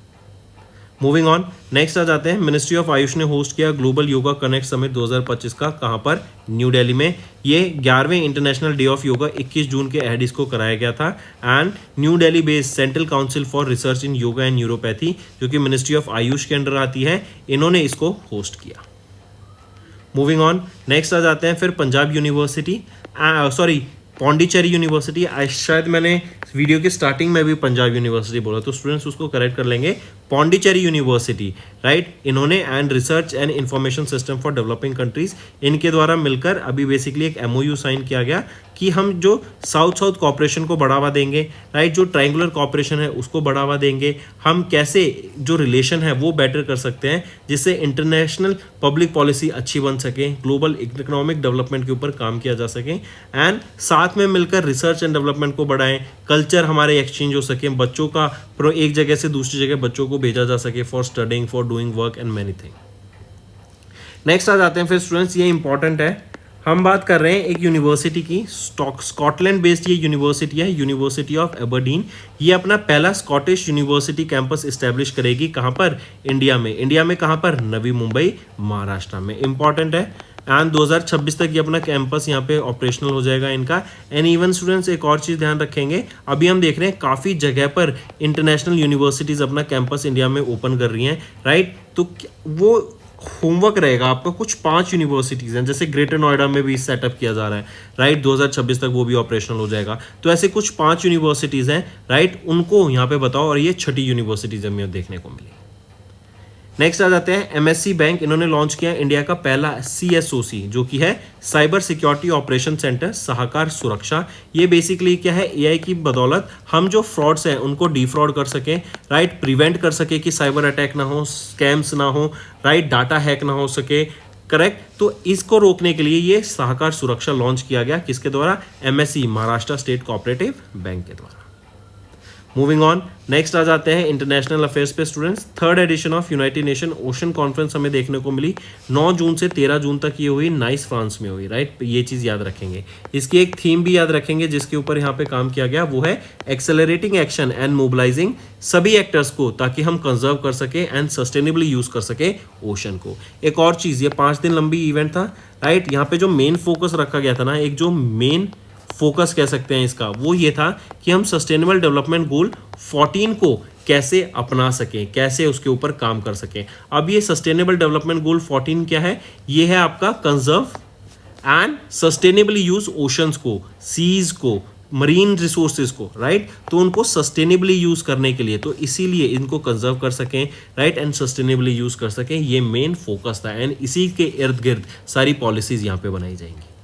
मूविंग ऑन, नेक्स्ट आ जाते हैं। मिनिस्ट्री ऑफ आयुष ने होस्ट किया ग्लोबल योगा कनेक्ट समिट 2025 का, कहाँ पर, न्यू दिल्ली में। ये 11वें इंटरनेशनल डे ऑफ योगा 21 जून के अहेड इसको कराया गया था and new Delhi based central council for research in yoga and neuropathy जो कि मिनिस्ट्री ऑफ आयुष के अंडर आती है, इन्होंने इसको होस्ट किया। मूविंग ऑन, नेक्स्ट आ जाते हैं फिर पंजाब यूनिवर्सिटी, पौंडीचेरी यूनिवर्सिटी। शायद मैंने वीडियो के स्टार्टिंग में भी पंजाब यूनिवर्सिटी बोला तो स्टूडेंट्स उसको करेक्ट कर लेंगे, पौंडीचेरी यूनिवर्सिटी, राइट। इन्होंने and research and information system for developing countries, इनके द्वारा मिलकर अभी बेसिकली एक MOU साइन किया गया कि हम जो साउथ कॉपरेशन को बढ़ावा देंगे, राइट, जो ट्रायंगुलर कॉपरेशन है उसको बढ़ावा देंगे, हम कैसे जो रिलेशन है वो बेटर कर सकते हैं जिससे इंटरनेशनल पब्लिक पॉलिसी अच्छी बन सके, ग्लोबल इकोनॉमिक डेवलपमेंट के ऊपर काम किया जा सके एंड साथ में मिलकर रिसर्च एंड डेवलपमेंट को बढ़ाएं, कल्चर हमारे एक्सचेंज हो सके, बच्चों का एक जगह से दूसरी जगह बच्चों को भेजा जा सके for studying, for doing work and many thing. Next आ जाते हैं फिर स्टूडेंट्स, ये इंपॉर्टेंट है, हम बात कर रहे हैं एक यूनिवर्सिटी की, स्कॉटलैंड बेस्ड ये यूनिवर्सिटी है, यूनिवर्सिटी ऑफ एबरडीन। ये अपना पहला स्कॉटिश यूनिवर्सिटी कैंपस इस्टेब्लिश करेगी, कहाँ पर, इंडिया में। इंडिया में कहाँ पर, नवी मुंबई, महाराष्ट्र में। इंपॉर्टेंट है एंड 2026 तक ये अपना कैंपस यहाँ पे ऑपरेशनल हो जाएगा इनका। एंड इवन स्टूडेंट्स एक और चीज़ ध्यान रखेंगे, अभी हम देख रहे हैं काफ़ी जगह पर इंटरनेशनल यूनिवर्सिटीज़ अपना कैंपस इंडिया में ओपन कर रही हैं, राइट। तो वो होमवर्क रहेगा आपका, कुछ 5 यूनिवर्सिटीज़ हैं, जैसे ग्रेटर नोएडा में भी सेटअप किया जा रहा है, राइट, 2026 तक वो भी ऑपरेशनल हो जाएगा। तो ऐसे कुछ 5 यूनिवर्सिटीज़ हैं, राइट, उनको यहाँ पे बताओ, और ये 6ठी यूनिवर्सिटीज़ हमें देखने को मिली। नेक्स्ट आ जाते हैं MSC बैंक, इन्होंने लॉन्च किया इंडिया का पहला CSOC जो कि है साइबर सिक्योरिटी ऑपरेशन सेंटर सहाकार सुरक्षा। ये बेसिकली क्या है, AI की बदौलत हम जो फ्रॉड्स हैं उनको डिफ्रॉड कर सकें, राइट, प्रिवेंट कर सके कि साइबर अटैक ना हो, स्कैम्स ना हो, राइट, डाटा हैक ना हो सके, करेक्ट। तो इसको रोकने के लिए ये सहाकार सुरक्षा लॉन्च किया गया, किसके द्वारा, MSC Maharashtra state cooperative bank के द्वारा। मूविंग ऑन, नेक्स्ट आ जाते हैं इंटरनेशनल अफेयर्स पे students. 3rd edition of United Nation ocean conference हमें देखने को मिली, 9 जून से 13 जून तक ये हुई, नाइस फ्रांस में हुई, राइट। ये चीज़ याद रखेंगे, इसकी एक थीम भी याद रखेंगे जिसके ऊपर यहाँ पे काम किया गया, वो है एक्सेलरेटिंग एक्शन एंड मोबिलाइजिंग सभी एक्टर्स को ताकि हम कंजर्व कर सके एंड सस्टेनेबली यूज कर सके ओशन को। एक और चीज़, ये 5 दिन लंबी इवेंट था, राइट। यहाँ पे जो मेन फोकस रखा गया था ना, एक जो मेन फोकस कह सकते हैं इसका, वो ये था कि हम सस्टेनेबल डेवलपमेंट गोल 14 को कैसे अपना सकें, कैसे उसके ऊपर काम कर सकें। अब ये सस्टेनेबल डेवलपमेंट गोल 14 क्या है, ये है आपका conserve and sustainably use oceans को, सीज को, मरीन रिसोर्सेज को, राइट। तो उनको सस्टेनेबली यूज करने के लिए, तो इसीलिए इनको कंजर्व कर सकें, राइट, एंड सस्टेनेबली यूज कर सकें, ये मेन फोकस था एंड इसी के इर्द गिर्द सारी पॉलिसीज यहाँ पे बनाई जाएंगी।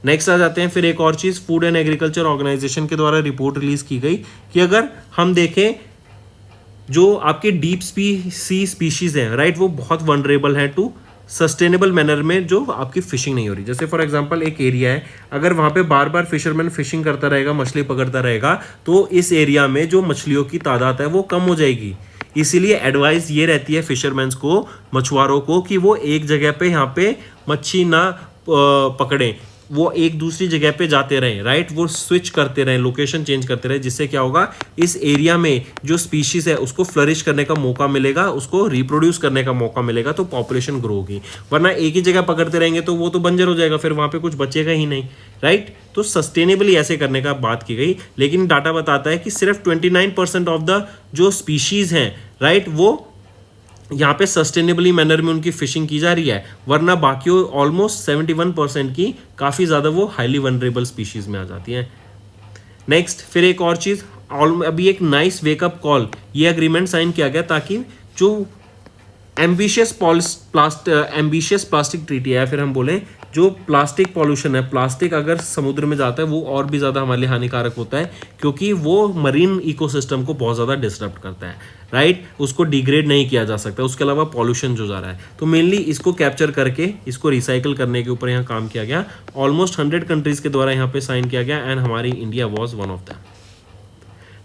नेक्स्ट आ जाते हैं फिर एक और चीज़, फूड एंड एग्रीकल्चर ऑर्गेनाइजेशन के द्वारा रिपोर्ट रिलीज की गई कि अगर हम देखें जो आपके डीप सी स्पीशीज़ हैं, राइट, वो बहुत वनरेबल हैं टू सस्टेनेबल मैनर में जो आपकी फिशिंग नहीं हो रही। जैसे फॉर एग्जांपल एक एरिया है, अगर वहाँ पे बार बार फिशरमैन फिशिंग करता रहेगा, मछली पकड़ता रहेगा, तो इस एरिया में जो मछलियों की तादाद है वो कम हो जाएगी। इसीलिए एडवाइस ये रहती है फिशरमैन्स को, मछुआरों को, कि वो एक जगह पे यहाँ पे मच्छी ना पकड़ें, वो एक दूसरी जगह पे जाते रहें, राइट, वो स्विच करते रहें, लोकेशन चेंज करते रहें, जिससे क्या होगा, इस एरिया में जो स्पीशीज है उसको फ्लरिश करने का मौका मिलेगा, उसको रिप्रोड्यूस करने का मौका मिलेगा, तो पॉपुलेशन ग्रो होगी। वरना एक ही जगह पकड़ते रहेंगे तो वो तो बंजर हो जाएगा, फिर वहां पे कुछ बचेगा ही नहीं, राइट। तो सस्टेनेबली ऐसे करने का बात की गई, लेकिन डाटा बताता है कि सिर्फ 29% ऑफ द जो स्पीशीज हैं, राइट, वो यहाँ पे सस्टेनेबली मैनर में उनकी फिशिंग की जा रही है, वरना बाकी ऑलमोस्ट 71% की काफ़ी ज़्यादा वो हाईली वनरेबल स्पीशीज़ में आ जाती हैं। नेक्स्ट, फिर एक और चीज़, अभी एक नाइस वेकअप कॉल, ये अग्रीमेंट साइन किया गया ताकि जो एम्बिशियस प्लास्टिक ट्रीटी है, फिर हम बोलें जो प्लास्टिक पॉल्यूशन है, प्लास्टिक अगर समुद्र में जाता है वो और भी ज़्यादा हमारे लिए हानिकारक होता है, क्योंकि वो मरीन इकोसिस्टम को बहुत ज़्यादा डिस्टर्ब करता है, राइट, उसको डिग्रेड नहीं किया जा सकता। उसके अलावा पॉल्यूशन जो जा रहा है, तो मेनली इसको कैप्चर करके इसको रिसाइकल करने के ऊपर यहाँ काम किया गया। ऑलमोस्ट 100 कंट्रीज़ के द्वारा यहाँ पे साइन किया गया, एंड हमारी India was one of them.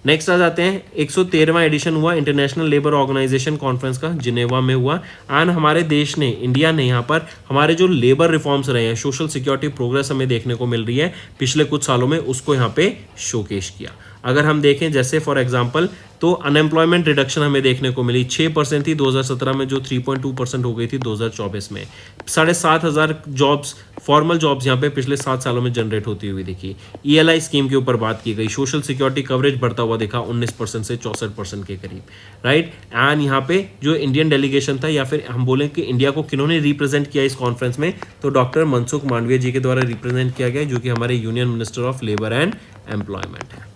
Next आ जाते हैं, 113वां एडिशन हुआ इंटरनेशनल लेबर ऑर्गेनाइजेशन कॉन्फ्रेंस का, जिनेवा में हुआ, एंड हमारे देश ने, इंडिया ने यहाँ पर हमारे जो लेबर रिफॉर्म्स रहे हैं, सोशल सिक्योरिटी प्रोग्रेस हमें देखने को मिल रही है पिछले कुछ सालों में, उसको यहाँ पे शोकेश किया। अगर हम देखें जैसे फॉर एग्जांपल, तो अनएम्प्लॉयमेंट रिडक्शन हमें देखने को मिली, 6% थी 2017 में, जो 3.2% हो गई थी 2024 में। 7,500 जॉब्स, फॉर्मल जॉब्स यहाँ पे पिछले 7 सालों में जनरेट होती हुई दिखी। ELI स्कीम के ऊपर बात की गई, सोशल सिक्योरिटी कवरेज बढ़ता हुआ देखा 19% से 64% के करीब, राइट। एंड यहाँ पे जो इंडियन डेलीगेशन था, या फिर हम बोलें कि इंडिया को किन्होंने रिप्रेजेंट किया इस कॉन्फ्रेंस में, तो डॉक्टर मनसुख मांडविया जी के द्वारा रिप्रेजेंट किया गया, जो कि हमारे union minister of labour and employment है।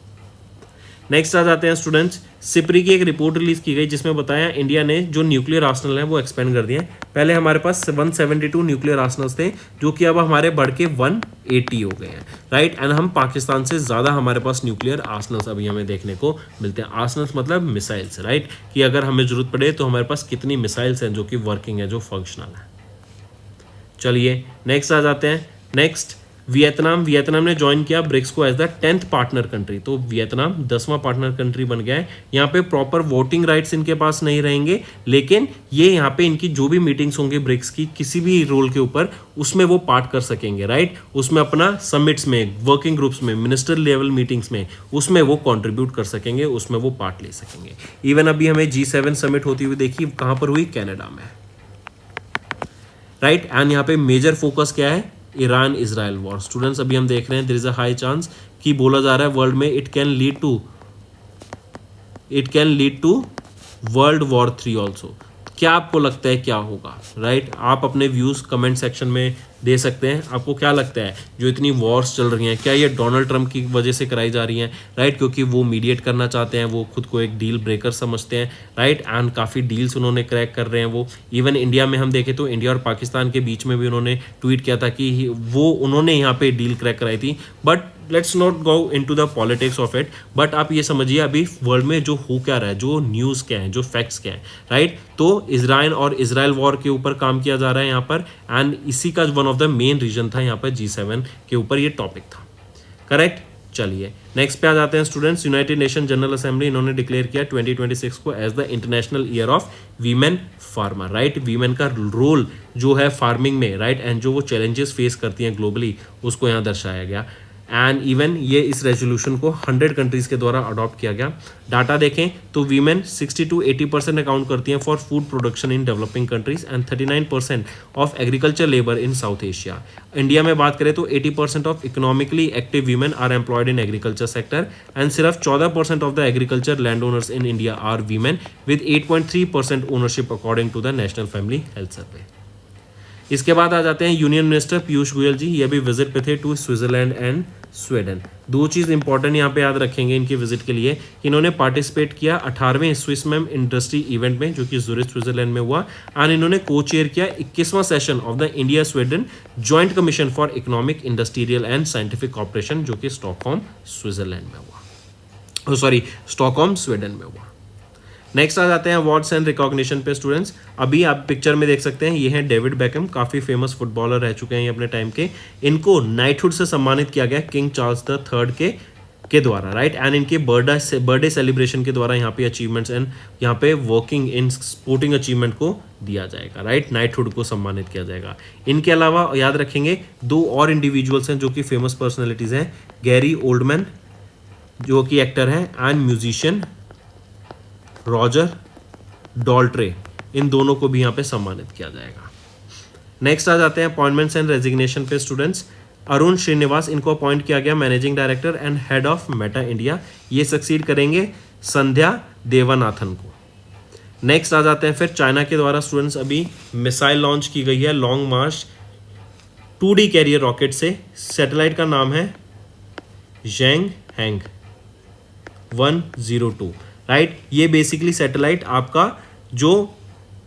नेक्स्ट आ जाते हैं स्टूडेंट्स, सिप्री की एक रिपोर्ट रिलीज की गई जिसमें बताया इंडिया ने जो न्यूक्लियर आर्सेनल है वो एक्सपेंड कर दिए हैं। पहले हमारे पास 172 न्यूक्लियर आर्सेनल्स थे, जो कि अब हमारे बढ़ के 180 हो गए हैं, राइट। एंड हम पाकिस्तान से ज़्यादा हमारे पास न्यूक्लियर आर्सेनल्स अभी हमें देखने को मिलते हैं। आर्सेनल्स मतलब मिसाइल्स, राइट, कि अगर हमें जरूरत पड़े तो हमारे पास कितनी मिसाइल्स हैं जो कि वर्किंग है, जो फंक्शनल है। चलिए नेक्स्ट आ जाते हैं। नेक्स्ट, वियतनाम ने ज्वाइन किया ब्रिक्स को as the 10th partner country, तो वियतनाम 10वां पार्टनर कंट्री बन गया है। यहाँ पे प्रॉपर वोटिंग राइट्स इनके पास नहीं रहेंगे, लेकिन ये यहाँ पे इनकी जो भी मीटिंग्स होंगी ब्रिक्स की किसी भी रोल के ऊपर, उसमें वो पार्ट कर सकेंगे, राइट। उसमें अपना समिट्स में, वर्किंग ग्रुप्स में, मिनिस्टर लेवल मीटिंग्स में, उसमें वो कॉन्ट्रीब्यूट कर सकेंगे, उसमें वो पार्ट ले सकेंगे। इवन अभी हमें G7 समिट होती हुई देखी, कहाँ पर हुई, कनाडा में, राइट। एंड यहाँ पे मेजर फोकस क्या है, ईरान इजराइल वॉर। स्टूडेंट्स अभी हम देख रहे हैं there is a high chance कि बोला जा रहा है वर्ल्ड में it can lead to world war 3 also. क्या आपको लगता है क्या होगा, राइट। आप अपने व्यूज कमेंट सेक्शन में दे सकते हैं। आपको क्या लगता है जो इतनी वॉर्स चल रही हैं, क्या ये डोनाल्ड ट्रंप की वजह से कराई जा रही हैं, राइट, क्योंकि वो मीडिएट करना चाहते हैं, वो खुद को एक डील ब्रेकर समझते हैं, राइट। एंड काफ़ी डील्स उन्होंने क्रैक कर रहे हैं वो। इवन इंडिया में हम देखें तो इंडिया और पाकिस्तान के बीच में भी उन्होंने ट्वीट किया था कि वो उन्होंने यहाँ पे डील क्रैक कराई थी। But let's not go into the politics of it, but आप ये समझिए अभी वर्ल्ड में जो हो क्या रहा है, जो न्यूज़ क्या है, जो फैक्ट्स क्या है, राइट। तो इजराइल वॉर के ऊपर काम किया जा रहा है यहाँ पर, एंड इसी का one of the main reason था यहाँ पर G7 के ऊपर ये टॉपिक था, करेक्ट। चलिए नेक्स्ट पे आ जाते हैं students. United Nation general assembly इन्होंने डिक्लेयर किया 2026 को as the international year of women farmer, right. Women का रोल जो है फार्मिंग में, राइट, एंड जो वो चैलेंजेस फेस करती हैं ग्लोबली, उसको यहाँ दर्शाया गया। एंड इवन ये इस रेजोल्यूशन को 100 कंट्रीज़ के द्वारा अडॉप्ट किया गया। डाटा देखें तो वीमेन 60 to 80% अकाउंट करती हैं for food production in developing countries and 39% of agriculture labour in South Asia. India में बात करें तो 80% of economically active women are employed in agriculture sector, and सिर्फ 14% of the agriculture land owners in India are women with 8.3% ownership according to the national family health survey. इसके बाद आ जाते हैं यूनियन मिनिस्टर पीयूष गोयल जी, ये भी विजिट पे थे टू स्विट्जरलैंड एंड स्वीडन। दो चीज़ इंपॉर्टेंट यहाँ पे याद रखेंगे इनकी विजिट के लिए कि इन्होंने पार्टिसिपेट किया 18वें स्विस मैम इंडस्ट्री इवेंट में, जो कि ज़ूरिच स्विट्जरलैंड में हुआ, एंड इन्होंने को चेयर किया 21वां session of the India Sweden joint commission for economic, industrial and scientific cooperation, जो कि स्टॉकहोम स्विट्जरलैंड में हुआ, स्टॉकहोम स्वीडन में हुआ। नेक्स्ट आ जाते हैं अवार्ड्स एंड रिकॉग्निशन पे स्टूडेंट्स। अभी आप पिक्चर में देख सकते हैं, ये हैं डेविड बेकहम, काफ़ी फेमस फुटबॉलर रह चुके हैं ये अपने टाइम के। इनको नाइटहुड से सम्मानित किया गया किंग चार्ल्स द थर्ड के द्वारा, राइट। एंड इनके बर्थडे सेलिब्रेशन के द्वारा यहाँ पे अचीवमेंट्स एंड यहाँ पे वर्किंग इन स्पोर्टिंग अचीवमेंट को दिया जाएगा, राइट। नाइटहुड को सम्मानित किया जाएगा। इनके अलावा याद रखेंगे 2 और इंडिविजुअल्स हैं जो कि फेमस पर्सनैलिटीज हैं, गैरी ओल्डमैन जो कि एक्टर हैं एंड म्यूजिशियन रॉजर डॉल्ट्रे, इन दोनों को भी यहाँ पे सम्मानित किया जाएगा। नेक्स्ट आ जाते हैं अपॉइंटमेंट्स एंड रेजिग्नेशन पे स्टूडेंट्स। अरुण श्रीनिवास, इनको अपॉइंट किया गया managing director and head of Meta India. ये सक्सीड करेंगे संध्या देवानाथन को। नेक्स्ट आ जाते हैं फिर चाइना के द्वारा स्टूडेंट्स अभी मिसाइल लॉन्च की गई है लॉन्ग मार्च 2D कैरियर रॉकेट से। सैटेलाइट का नाम है जेंग हैंग 102, राइट। ये बेसिकली सैटेलाइट आपका जो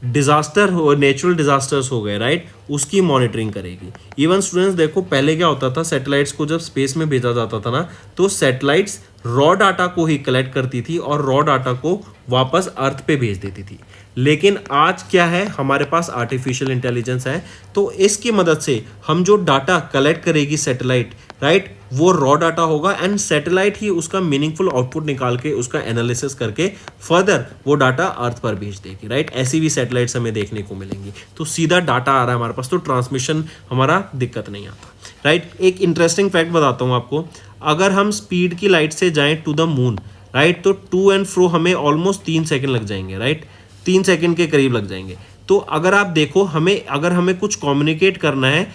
डिजास्टर हो, नेचुरल डिजास्टर्स हो गए, राइट, उसकी मॉनिटरिंग करेगी। इवन स्टूडेंट्स देखो पहले क्या होता था, सैटेलाइट्स को जब स्पेस में भेजा जाता था ना, तो सैटेलाइट्स रॉ डाटा को ही कलेक्ट करती थी और रॉ डाटा को वापस अर्थ पे भेज देती थी। लेकिन आज क्या है, हमारे पास आर्टिफिशियल इंटेलिजेंस है, तो इसकी मदद से हम जो डाटा कलेक्ट करेगी सैटेलाइट, राइट, वो रॉ डाटा होगा एंड सैटेलाइट ही उसका मीनिंगफुल आउटपुट निकाल के उसका एनालिसिस करके फर्दर वो डाटा अर्थ पर भेज देगी, राइट। ऐसी भी सैटेलाइट्स हमें देखने को मिलेंगी। तो सीधा डाटा आ रहा है हमारे पास, तो ट्रांसमिशन हमारा दिक्कत नहीं आता, राइट। एक इंटरेस्टिंग फैक्ट बताता हूँ आपको, अगर हम स्पीड की लाइट से जाएं टू द मून, राइट, तो टू एंड फ्रो हमें ऑलमोस्ट 3 सेकेंड लग जाएंगे, राइट, 3 सेकेंड के करीब लग जाएंगे। तो अगर आप देखो अगर हमें कुछ कम्युनिकेट करना है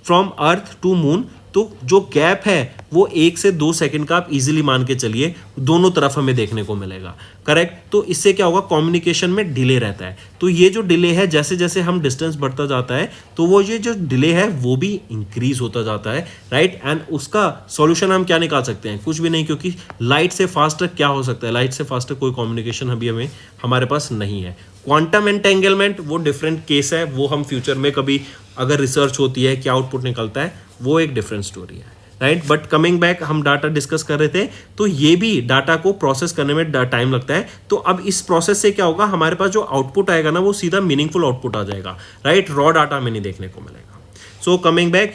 फ्रॉम अर्थ टू मून, तो जो गैप है वो 1 से 2 सेकंड का आप इजीली मान के चलिए, दोनों तरफ हमें देखने को मिलेगा, करेक्ट। तो इससे क्या होगा, कम्युनिकेशन में डिले रहता है। तो ये जो डिले है, जैसे जैसे हम डिस्टेंस बढ़ता जाता है, तो वो ये जो डिले है वो भी इंक्रीज होता जाता है, राइट। एंड उसका सॉल्यूशन हम क्या निकाल सकते हैं, कुछ भी नहीं, क्योंकि लाइट से फास्टर क्या हो सकता है, लाइट से फास्टर कोई कम्युनिकेशन अभी हमारे पास नहीं है। क्वांटम एंटेंगलमेंट वो डिफरेंट केस है, वो हम फ्यूचर में कभी अगर रिसर्च होती है, क्या आउटपुट निकलता है, वो एक डिफरेंट स्टोरी है, राइट। बट कमिंग बैक, हम डाटा डिस्कस कर रहे थे, तो ये भी डाटा को प्रोसेस करने में टाइम लगता है। तो अब इस प्रोसेस से क्या होगा, हमारे पास जो आउटपुट आएगा ना, वो सीधा मीनिंगफुल आउटपुट आ जाएगा, राइट, रॉ डाटा में नहीं देखने को मिलेगा। सो कमिंग बैक,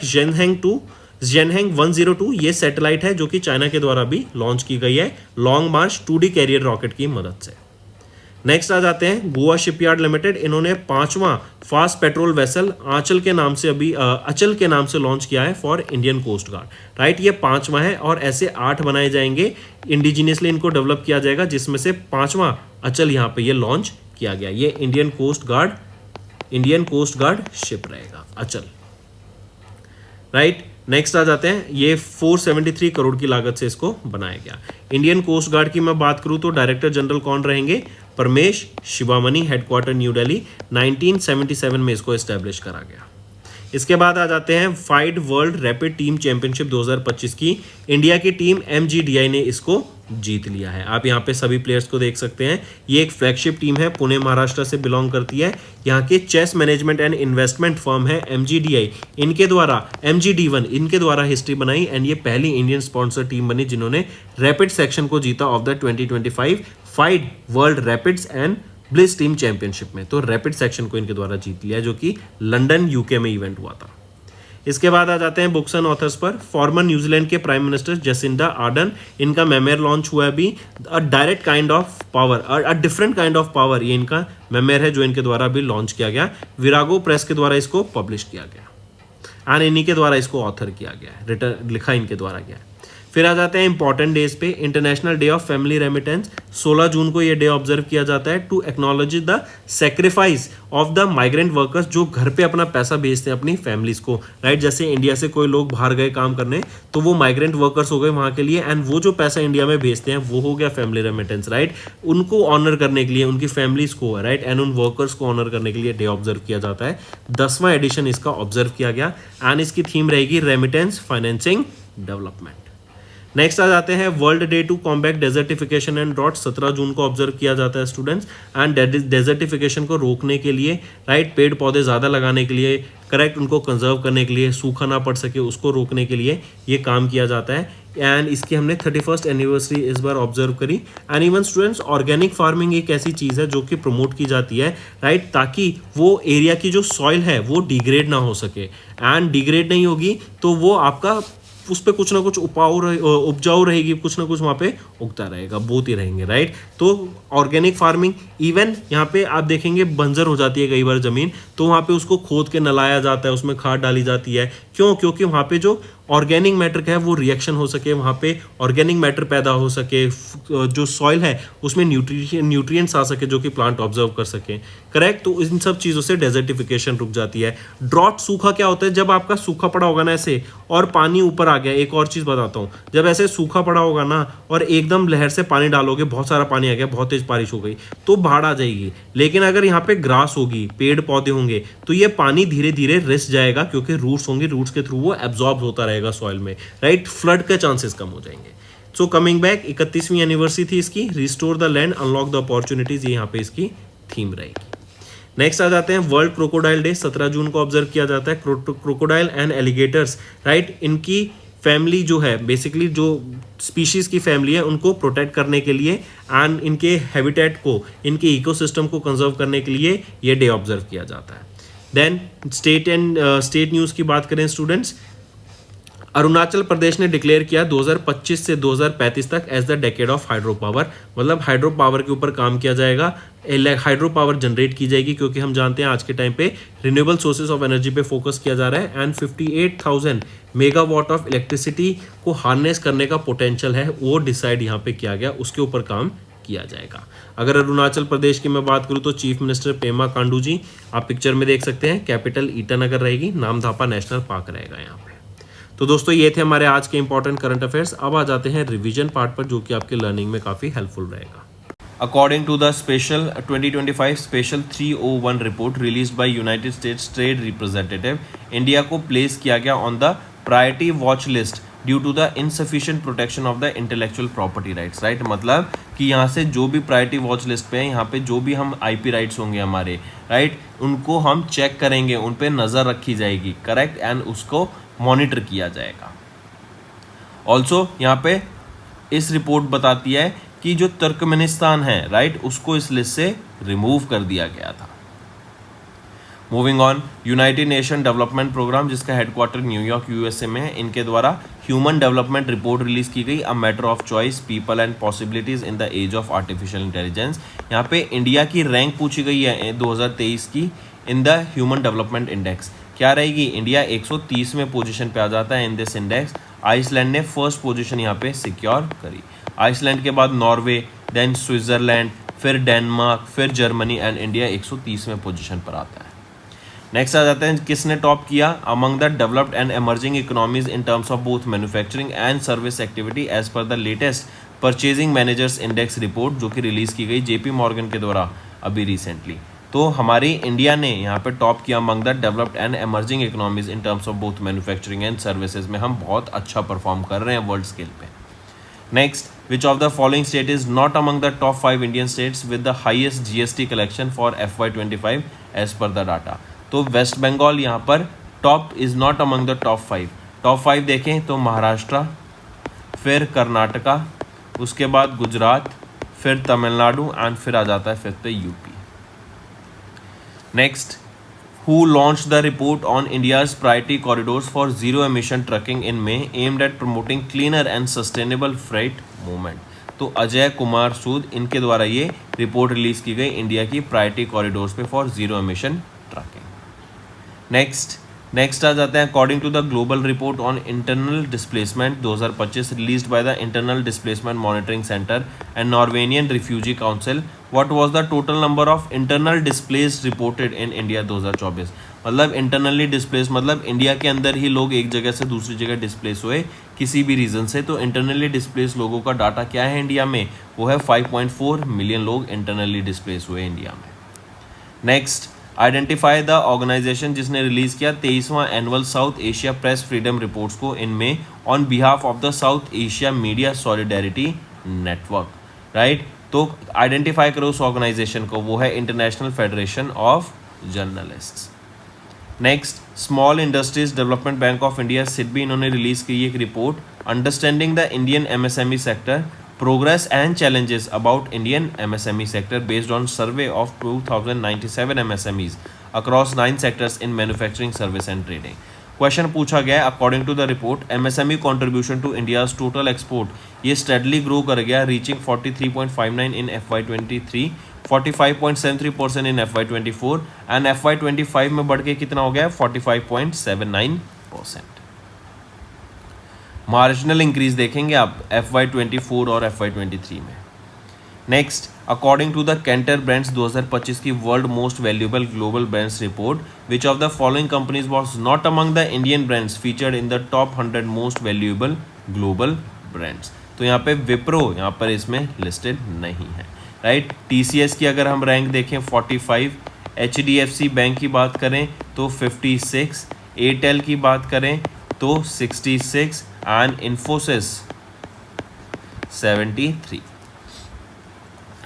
जेनहेंग 102 ये सैटेलाइट है जो कि चाइना के द्वारा भी लॉन्च की गई है लॉन्ग मार्च 2D कैरियर रॉकेट की मदद से। नेक्स्ट आ जाते हैं गोवा शिपयार्ड लिमिटेड। इन्होंने 5वां फास्ट पेट्रोल वेसल अचल के नाम से लॉन्च किया है for Indian coast guard, right. ये 5वां है और ऐसे 8 बनाए जाएंगे, इंडिजिनियसली इनको डेवलप किया जाएगा, जिसमें से 5वां अचल यहाँ पे ये लॉन्च किया गया। ये इंडियन कोस्ट गार्ड शिप रहेगा अचल, राइट। नेक्स्ट आ जाते हैं, ये 473 करोड़ की लागत से इसको बनाया गया। इंडियन कोस्ट गार्ड की मैं बात करूं तो डायरेक्टर जनरल कौन रहेंगे, परमेश शिवामणि, हेडक्वार्टर न्यू दिल्ली। 1977 में इसको एस्टेब्लिश करा गया। इसके बाद आ जाते हैं FIDE world rapid team championship 2025 की। इंडिया की टीम MGDI ने इसको जीत लिया है। आप यहाँ पे सभी प्लेयर्स को देख सकते हैं। ये एक फ्लैगशिप टीम है, पुणे महाराष्ट्र से बिलोंग करती है। यहाँ के chase management and investment firm है MGDI, इनके द्वारा MGD1 इनके द्वारा हिस्ट्री बनाई एंड ये पहली इंडियन स्पॉन्सर टीम बनी जिन्होंने रैपिड सेक्शन को जीता of the 2025 FIDE world rapids and bliss team championship में। तो रैपिड सेक्शन को इनके द्वारा जीत लिया, जो कि लंदन UK में इवेंट हुआ था। इसके बाद आ जाते हैं बुक्स एंड ऑथर्स पर। फॉर्मर न्यूजीलैंड के प्राइम मिनिस्टर जेसिंडा आर्डन, इनका मेमोयर लॉन्च हुआ है अभी। अ direct kind of power, a different kind of power, ये इनका मेमोयर है जो इनके द्वारा भी लॉन्च किया गया। विरागो प्रेस के द्वारा इसको पब्लिश किया गया एंड इन्हीं के द्वारा इसको ऑथर किया गया है, लिखा इनके द्वारा गया है। फिर आ जाते हैं इंपॉर्टेंट डेज पे। International day of family remittance, 16 जून को ये डे ऑब्जर्व किया जाता है to acknowledge the sacrifice of the migrant workers, जो घर पे अपना पैसा भेजते हैं अपनी फैमिलीज को, राइट। जैसे इंडिया से कोई लोग बाहर गए काम करने, तो वो माइग्रेंट वर्कर्स हो गए वहाँ के लिए, एंड वो जो पैसा इंडिया में भेजते हैं वो हो गया फैमिली रेमिटेंस, राइट। उनको ऑनर करने के लिए, उनकी फैमिलीज को, राइट, एंड उन वर्कर्स को ऑनर करने के लिए डे ऑब्जर्व किया जाता है। 10वां एडिशन इसका ऑब्जर्व किया गया एंड इसकी थीम रहेगी रेमिटेंस फाइनेंसिंग डेवलपमेंट। नेक्स्ट आ जाते हैं world day to combat desertification and drought, 17 जून को ऑब्जर्व किया जाता है स्टूडेंट्स। एंड डेजर्टिफिकेशन को रोकने के लिए, राइट, पेड़ पौधे ज़्यादा लगाने के लिए, करेक्ट, उनको कंजर्व करने के लिए, सूखा ना पड़ सके उसको रोकने के लिए ये काम किया जाता है। एंड इसकी हमने 31st एनिवर्सरी इस बार ऑब्जर्व करी। And even students, organic farming एक ऐसी चीज़ है जो कि प्रमोट की जाती है, राइट, ताकि वो एरिया की जो सॉइल है वो डिग्रेड ना हो सके। एंड डिग्रेड नहीं होगी तो वो आपका उस पर कुछ ना कुछ उपजाऊ रहेगी, कुछ ना कुछ वहाँ पे उगता रहेगा, बोते रहेंगे, राइट। तो ऑर्गेनिक फार्मिंग, इवन यहाँ पे आप देखेंगे बंजर हो जाती है कई बार ज़मीन, तो वहाँ पे उसको खोद के नलाया जाता है, उसमें खाद डाली जाती है। क्यों? क्योंकि वहाँ पे जो ऑर्गेनिक मैटर का है वो रिएक्शन हो सके, वहाँ पे ऑर्गेनिक मैटर पैदा हो सके, जो सॉइल है उसमें न्यूट्रिएंट्स आ सके जो कि प्लांट ऑब्जर्व कर सके, करेक्ट। तो इन सब चीज़ों से डेजर्टिफिकेशन रुक जाती है। ड्रॉट, सूखा क्या होता है? जब आपका सूखा पड़ा होगा ना ऐसे और पानी ऊपर आ गया। एक और चीज़ बताता हूँ, जब ऐसे सूखा पड़ा होगा ना और एकदम लहर से पानी डालोगे, बहुत सारा पानी आ गया, बहुत तेज बारिश हो गई, तो बाढ़ आ जाएगी। लेकिन अगर यहाँ पे ग्रास होगी, पेड़ पौधे होंगे, तो ये पानी धीरे धीरे रिस जाएगा, क्योंकि रूट्स होंगे, रूट्स के थ्रू वो एब्जॉर्ब होता रहेगा सॉइल में, राइट। फ्लड के चांसेस कम हो जाएंगे। सो कमिंग बैक, 31वीं एनिवर्सरी थी इसकी, restore the land, unlock the opportunities, ये यहाँ पे इसकी थीम रहेगी। नेक्स्ट आ जाते हैं वर्ल्ड क्रोकोडाइल डे, 17 जून को ऑब्जर्व किया जाता है। क्रोकोडाइल एंड एलिगेटर्स, राइट, इनकी फैमिली जो है, बेसिकली जो स्पीशीज की फैमिली है, उनको प्रोटेक्ट करने के लिए एंड इनके हैबिटेट को, इनके इकोसिस्टम को कंजर्व करने के लिए ये डे ऑब्जर्व किया जाता है। देन स्टेट न्यूज़ की बात करें स्टूडेंट्स, अरुणाचल प्रदेश ने डिक्लेयर किया 2025 से 2035 तक as the decade of hydro power, मतलब हाइड्रो पावर के ऊपर काम किया जाएगा, हाइड्रो पावर जनरेट की जाएगी, क्योंकि हम जानते हैं आज के टाइम पे रिन्यूएबल सोर्सेज ऑफ एनर्जी पे फोकस किया जा रहा है। एंड 58,000 मेगावाट ऑफ इलेक्ट्रिसिटी को हार्नेस करने का पोटेंशियल है, वो डिसाइड यहाँ पे किया गया, उसके ऊपर काम किया जाएगा। अगर अरुणाचल प्रदेश की मैं बात करूँ तो चीफ मिनिस्टर पेमा खांडू जी, आप पिक्चर में देख सकते हैं, कैपिटल ईटानगर रहेगी, नामधापा नेशनल पार्क रहेगा यहाँ पे। तो दोस्तों ये थे हमारे आज के इंपॉर्टेंट करंट अफेयर्स। अब आ जाते हैं रिवीजन पार्ट पर, जो कि आपके लर्निंग में काफ़ी हेल्पफुल रहेगा। अकॉर्डिंग टू द स्पेशल 2025 special 301 report released by United States trade representative, India को प्लेस किया गया on the priority watch list due to the insufficient protection of the intellectual property rights, right. मतलब कि यहाँ से जो भी प्रायोरिटी वॉच लिस्ट पे है, यहाँ पे जो भी हम आईपी राइट्स होंगे हमारे, राइट, उनको हम चेक करेंगे, उन पे नज़र रखी जाएगी, करेक्ट, एंड उसको मॉनिटर किया जाएगा। ऑल्सो यहाँ पे इस रिपोर्ट बताती है कि जो तुर्कमेनिस्तान है, राइट, उसको इस लिस्ट से रिमूव कर दिया गया था। Moving on, United Nation Development Programme, जिसका हेडक्वार्टर न्यूयॉर्क यूएसए में है, इनके द्वारा ह्यूमन डेवलपमेंट रिपोर्ट रिलीज की गई, a matter of choice, people and possibilities in the age of artificial intelligence. यहाँ पे इंडिया की रैंक पूछी गई है 2023 की in the human development index. क्या रहेगी? इंडिया 130वें पोजीशन पे आ जाता है इन दिस इंडेक्स। आइसलैंड ने फर्स्ट पोजीशन यहाँ पे सिक्योर करी। आइसलैंड के बाद नॉर्वे, देन स्विट्जरलैंड, फिर डेनमार्क, फिर जर्मनी, एंड इंडिया 130वें पोजीशन पर आता है। नेक्स्ट आ जाते हैं, किसने टॉप किया among the developed and emerging economies in terms of both manufacturing and service activity as per the latest purchasing managers index report, जो कि रिलीज की गई जेपी मॉर्गन के द्वारा अभी रिसेंटली। तो हमारी इंडिया ने यहाँ पे टॉप किया among the developed and emerging economies in terms of both manufacturing and services में हम बहुत अच्छा परफॉर्म कर रहे हैं वर्ल्ड स्केल पे। Next, which of the following state is not among the top 5 Indian states with the highest GST collection for FY25 as per the data. तो वेस्ट बंगाल यहाँ पर top is not among the top 5। Top 5 देखें तो महाराष्ट्र, फिर कर्नाटका, उसके बाद गुजरात, फिर Tamil Nadu, and फिर आ जाता है फिफ्थ पे UP. Next, who launched the report on India's priority corridors for zero emission trucking in May aimed at promoting cleaner and sustainable freight movement। तो अजय कुमार सूद, इनके द्वारा ये रिपोर्ट रिलीज की गई इंडिया की प्रायोरिटी कॉरिडोर्स पे for zero emission trucking. Next आ जाते हैं, according to the global report on internal displacement 2025 released by the internal displacement monitoring centre and Norwegian refugee council, what was the total number of internal displaced reported in India 2024। मतलब internally displace मतलब India के अंदर ही लोग एक जगह से दूसरी जगह डिस्प्लेस हुए किसी भी रीज़न से। तो इंटरनली डिस्प्लेस लोगों का डाटा क्या है इंडिया में, वो है 5.4 मिलियन लोग इंटरनली डिस्प्लेस हुए इंडिया में। नेक्स्ट, आइडेंटिफाई द ऑर्गेनाइजेशन जिसने रिलीज किया 23वां annual South Asia press freedom reports को इन में on behalf of the South Asia media solidarity network, right. तो आइडेंटिफाई करो उस ऑर्गेनाइजेशन को, वो है international federation of journalists. Next, small industries development bank of India SIDBI, इन्होंने रिलीज की एक report understanding the Indian MSME sector progress and challenges about Indian MSME sector based on survey of 2097 MSMEs across 9 sectors in manufacturing service and trading. Question पूछा गया है according to the report MSME contribution to India's total export ये steadily grow कर गया reaching 43.59 in FY23, 45.73% in FY24 and FY25 में बढ़ के कितना हो गया 45.79%। मार्जिनल इंक्रीज देखेंगे आप FY24 और FY23 में। Next, according to the Kantar brands 2025 की world most valuable global brands report which of the following companies was not among the Indian brands featured in the top 100 most valuable global brands. तो यहाँ पे विप्रो यहाँ पर इसमें listed नहीं है, right. TCS की अगर हम रैंक देखें 45, HDFC बैंक की बात करें तो 56, एयरटेल की बात करें तो 66 and Infosys 73।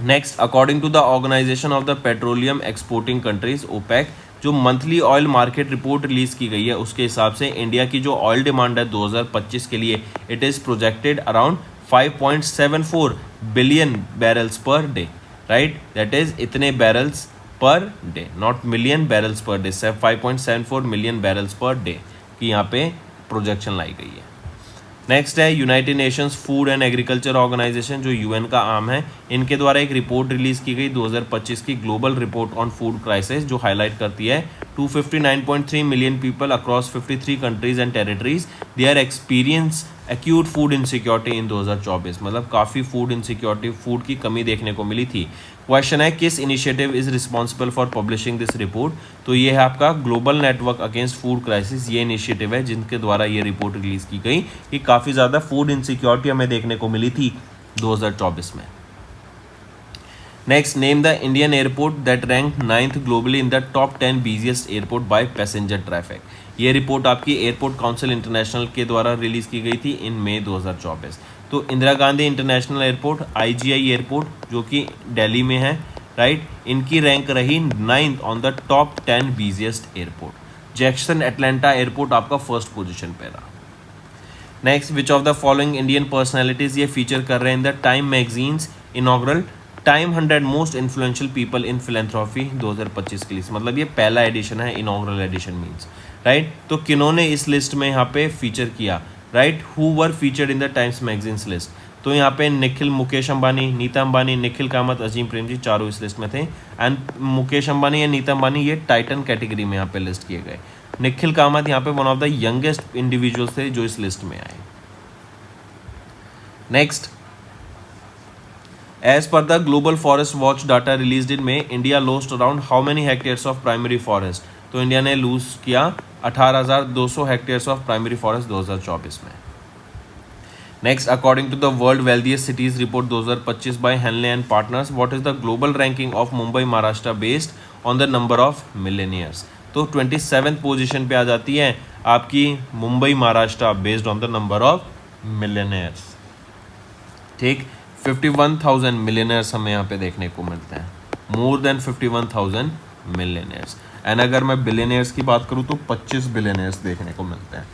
Next, according to the organization of the petroleum exporting countries OPEC जो monthly oil market report release की गई है उसके हिसाब से इंडिया की जो ऑयल डिमांड है 2025 के लिए it is projected around 5.74 billion barrels per day, right. That is इतने barrels per day, not million barrels per day, 5.74 million barrels per day की यहाँ पे प्रोजेक्शन लाई गई है। नेक्स्ट है United Nations food and agriculture organisation जो UN का आर्म है, इनके द्वारा एक रिपोर्ट रिलीज की गई 2025 की global report on food crisis जो हाईलाइट करती है 259.3 million people across 53 countries and territories they are experience acute food insecurity in 2024, मतलब काफ़ी फूड इनसिक्योरिटी फूड की कमी देखने को मिली थी। क्वेश्चन है किस initiative is responsible for publishing this report, तो ये है आपका global network against food crisis, ये इनिशिएटिव है जिनके द्वारा ये रिपोर्ट रिलीज की गई कि काफ़ी ज़्यादा फूड इनसिक्योरिटी हमें देखने को मिली थी 2024 में। Next, name the Indian airport that rank 9th globally in the top 10 busiest airport by passenger traffic. ये रिपोर्ट आपकी एयरपोर्ट काउंसिल इंटरनेशनल के द्वारा रिलीज की गई थी इन मई 2024। तो Indira Gandhi international airport, IGI airport जो कि दिल्ली में है, राइट, इनकी रैंक रही 9th on the top 10 busiest airport. Jackson Atlanta airport आपका फर्स्ट पोजीशन पे रहा। Next, which of the following Indian personalities ये फीचर कर रहे हैं in the Time magazine's inaugural Time 100 most influential people in philanthropy 2025 की list, मतलब ये पहला एडिशन है, इनॉग्रल एडिशन मीन्स, राइट। तो किन्होंने इस लिस्ट में यहाँ पे फीचर किया, right, who were featured in the times magazines list, तो यहाँ पे निखिल, मुकेश अंबानी, नीता अंबानी, निखिल कामत, अजीम प्रेमजी चारों इस लिस्ट में थे। एंड मुकेश अंबानी या नीता अंबानी ये टाइटन कैटेगरी में यहाँ पे लिस्ट किए गए। निखिल कामत यहाँ पे one of the youngest individuals थे जो इस लिस्ट में आए। Next, As per the Global Forest Watch data released in May, India lost around how many hectares of primary forest? तो इंडिया ने लूज किया 18,200 हेक्टेयर्स ऑफ प्राइमरी फॉरेस्ट 2024 में। Next, according to the world wealthiest cities report 2025 by Henley and partners, what is the global ranking of Mumbai Maharashtra based on the number of millionaires? तो 27th position पे आ जाती है आपकी Mumbai Maharashtra based on the number of millionaires, ठीक। 51,000 millionaires हमें यहाँ पे देखने को मिलते हैं, मोर देन 51,000 मिलियनर्स। एंड अगर मैं बिलियनर्स की बात करूँ तो 25 बिलियनर्स देखने को मिलते हैं।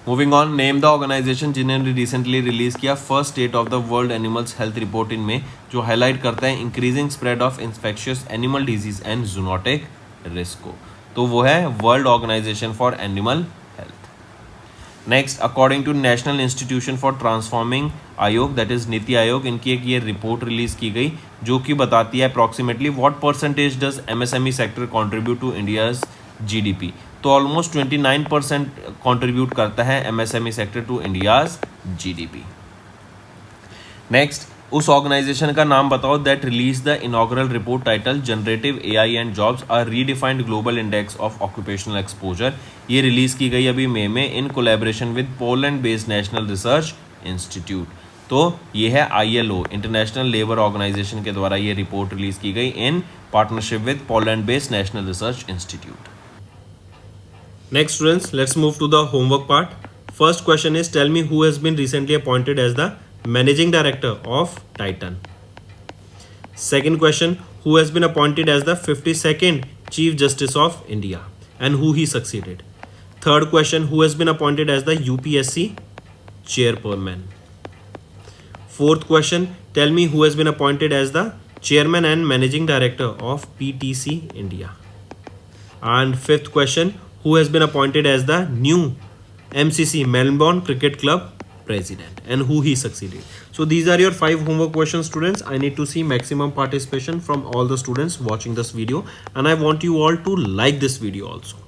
Moving on, name the organization जिन्होंने रिसेंटली रिलीज किया first state of the world animals health report इनमें, जो हाईलाइट करता है increasing spread of infectious animal disease and zoonotic risk को, तो वो है world organisation for animal health. Next, according to national institution for transforming Aayog that is NITI Aayog, इनकी एक ये रिपोर्ट रिलीज की गई जो कि बताती है approximately what percentage does MSME sector contribute to India's GDP। तो ऑलमोस्ट 29% कंट्रीब्यूट करता है MSME sector to India's GDP। Next, उस ऑर्गेनाइजेशन का नाम बताओ that release the inaugural report title generative AI and jobs are redefined global index of occupational exposure. ये रिलीज की गई अभी मई में in collaboration with Poland based national research institute. तो ये है ILO, इंटरनेशनल लेबर ऑर्गेनाइजेशन के द्वारा ये रिपोर्ट रिलीज की गई in partnership with Poland based national research institute. Next students, let's move to the homework part. First question is, tell me who has been recently appointed as the managing director of Titan. Second question, who has been appointed as the 52nd Chief Justice of India and who he succeeded. Third question, who has been appointed as the UPSC chairperson. Fourth question, tell me who has been appointed as the chairman and managing director of PTC India. And fifth question, who has been appointed as the new MCC Melbourne Cricket Club president and who he succeeded. So these are your 5 homework questions, students. I need to see maximum participation from all the students watching this video, and I want you all to like this video also.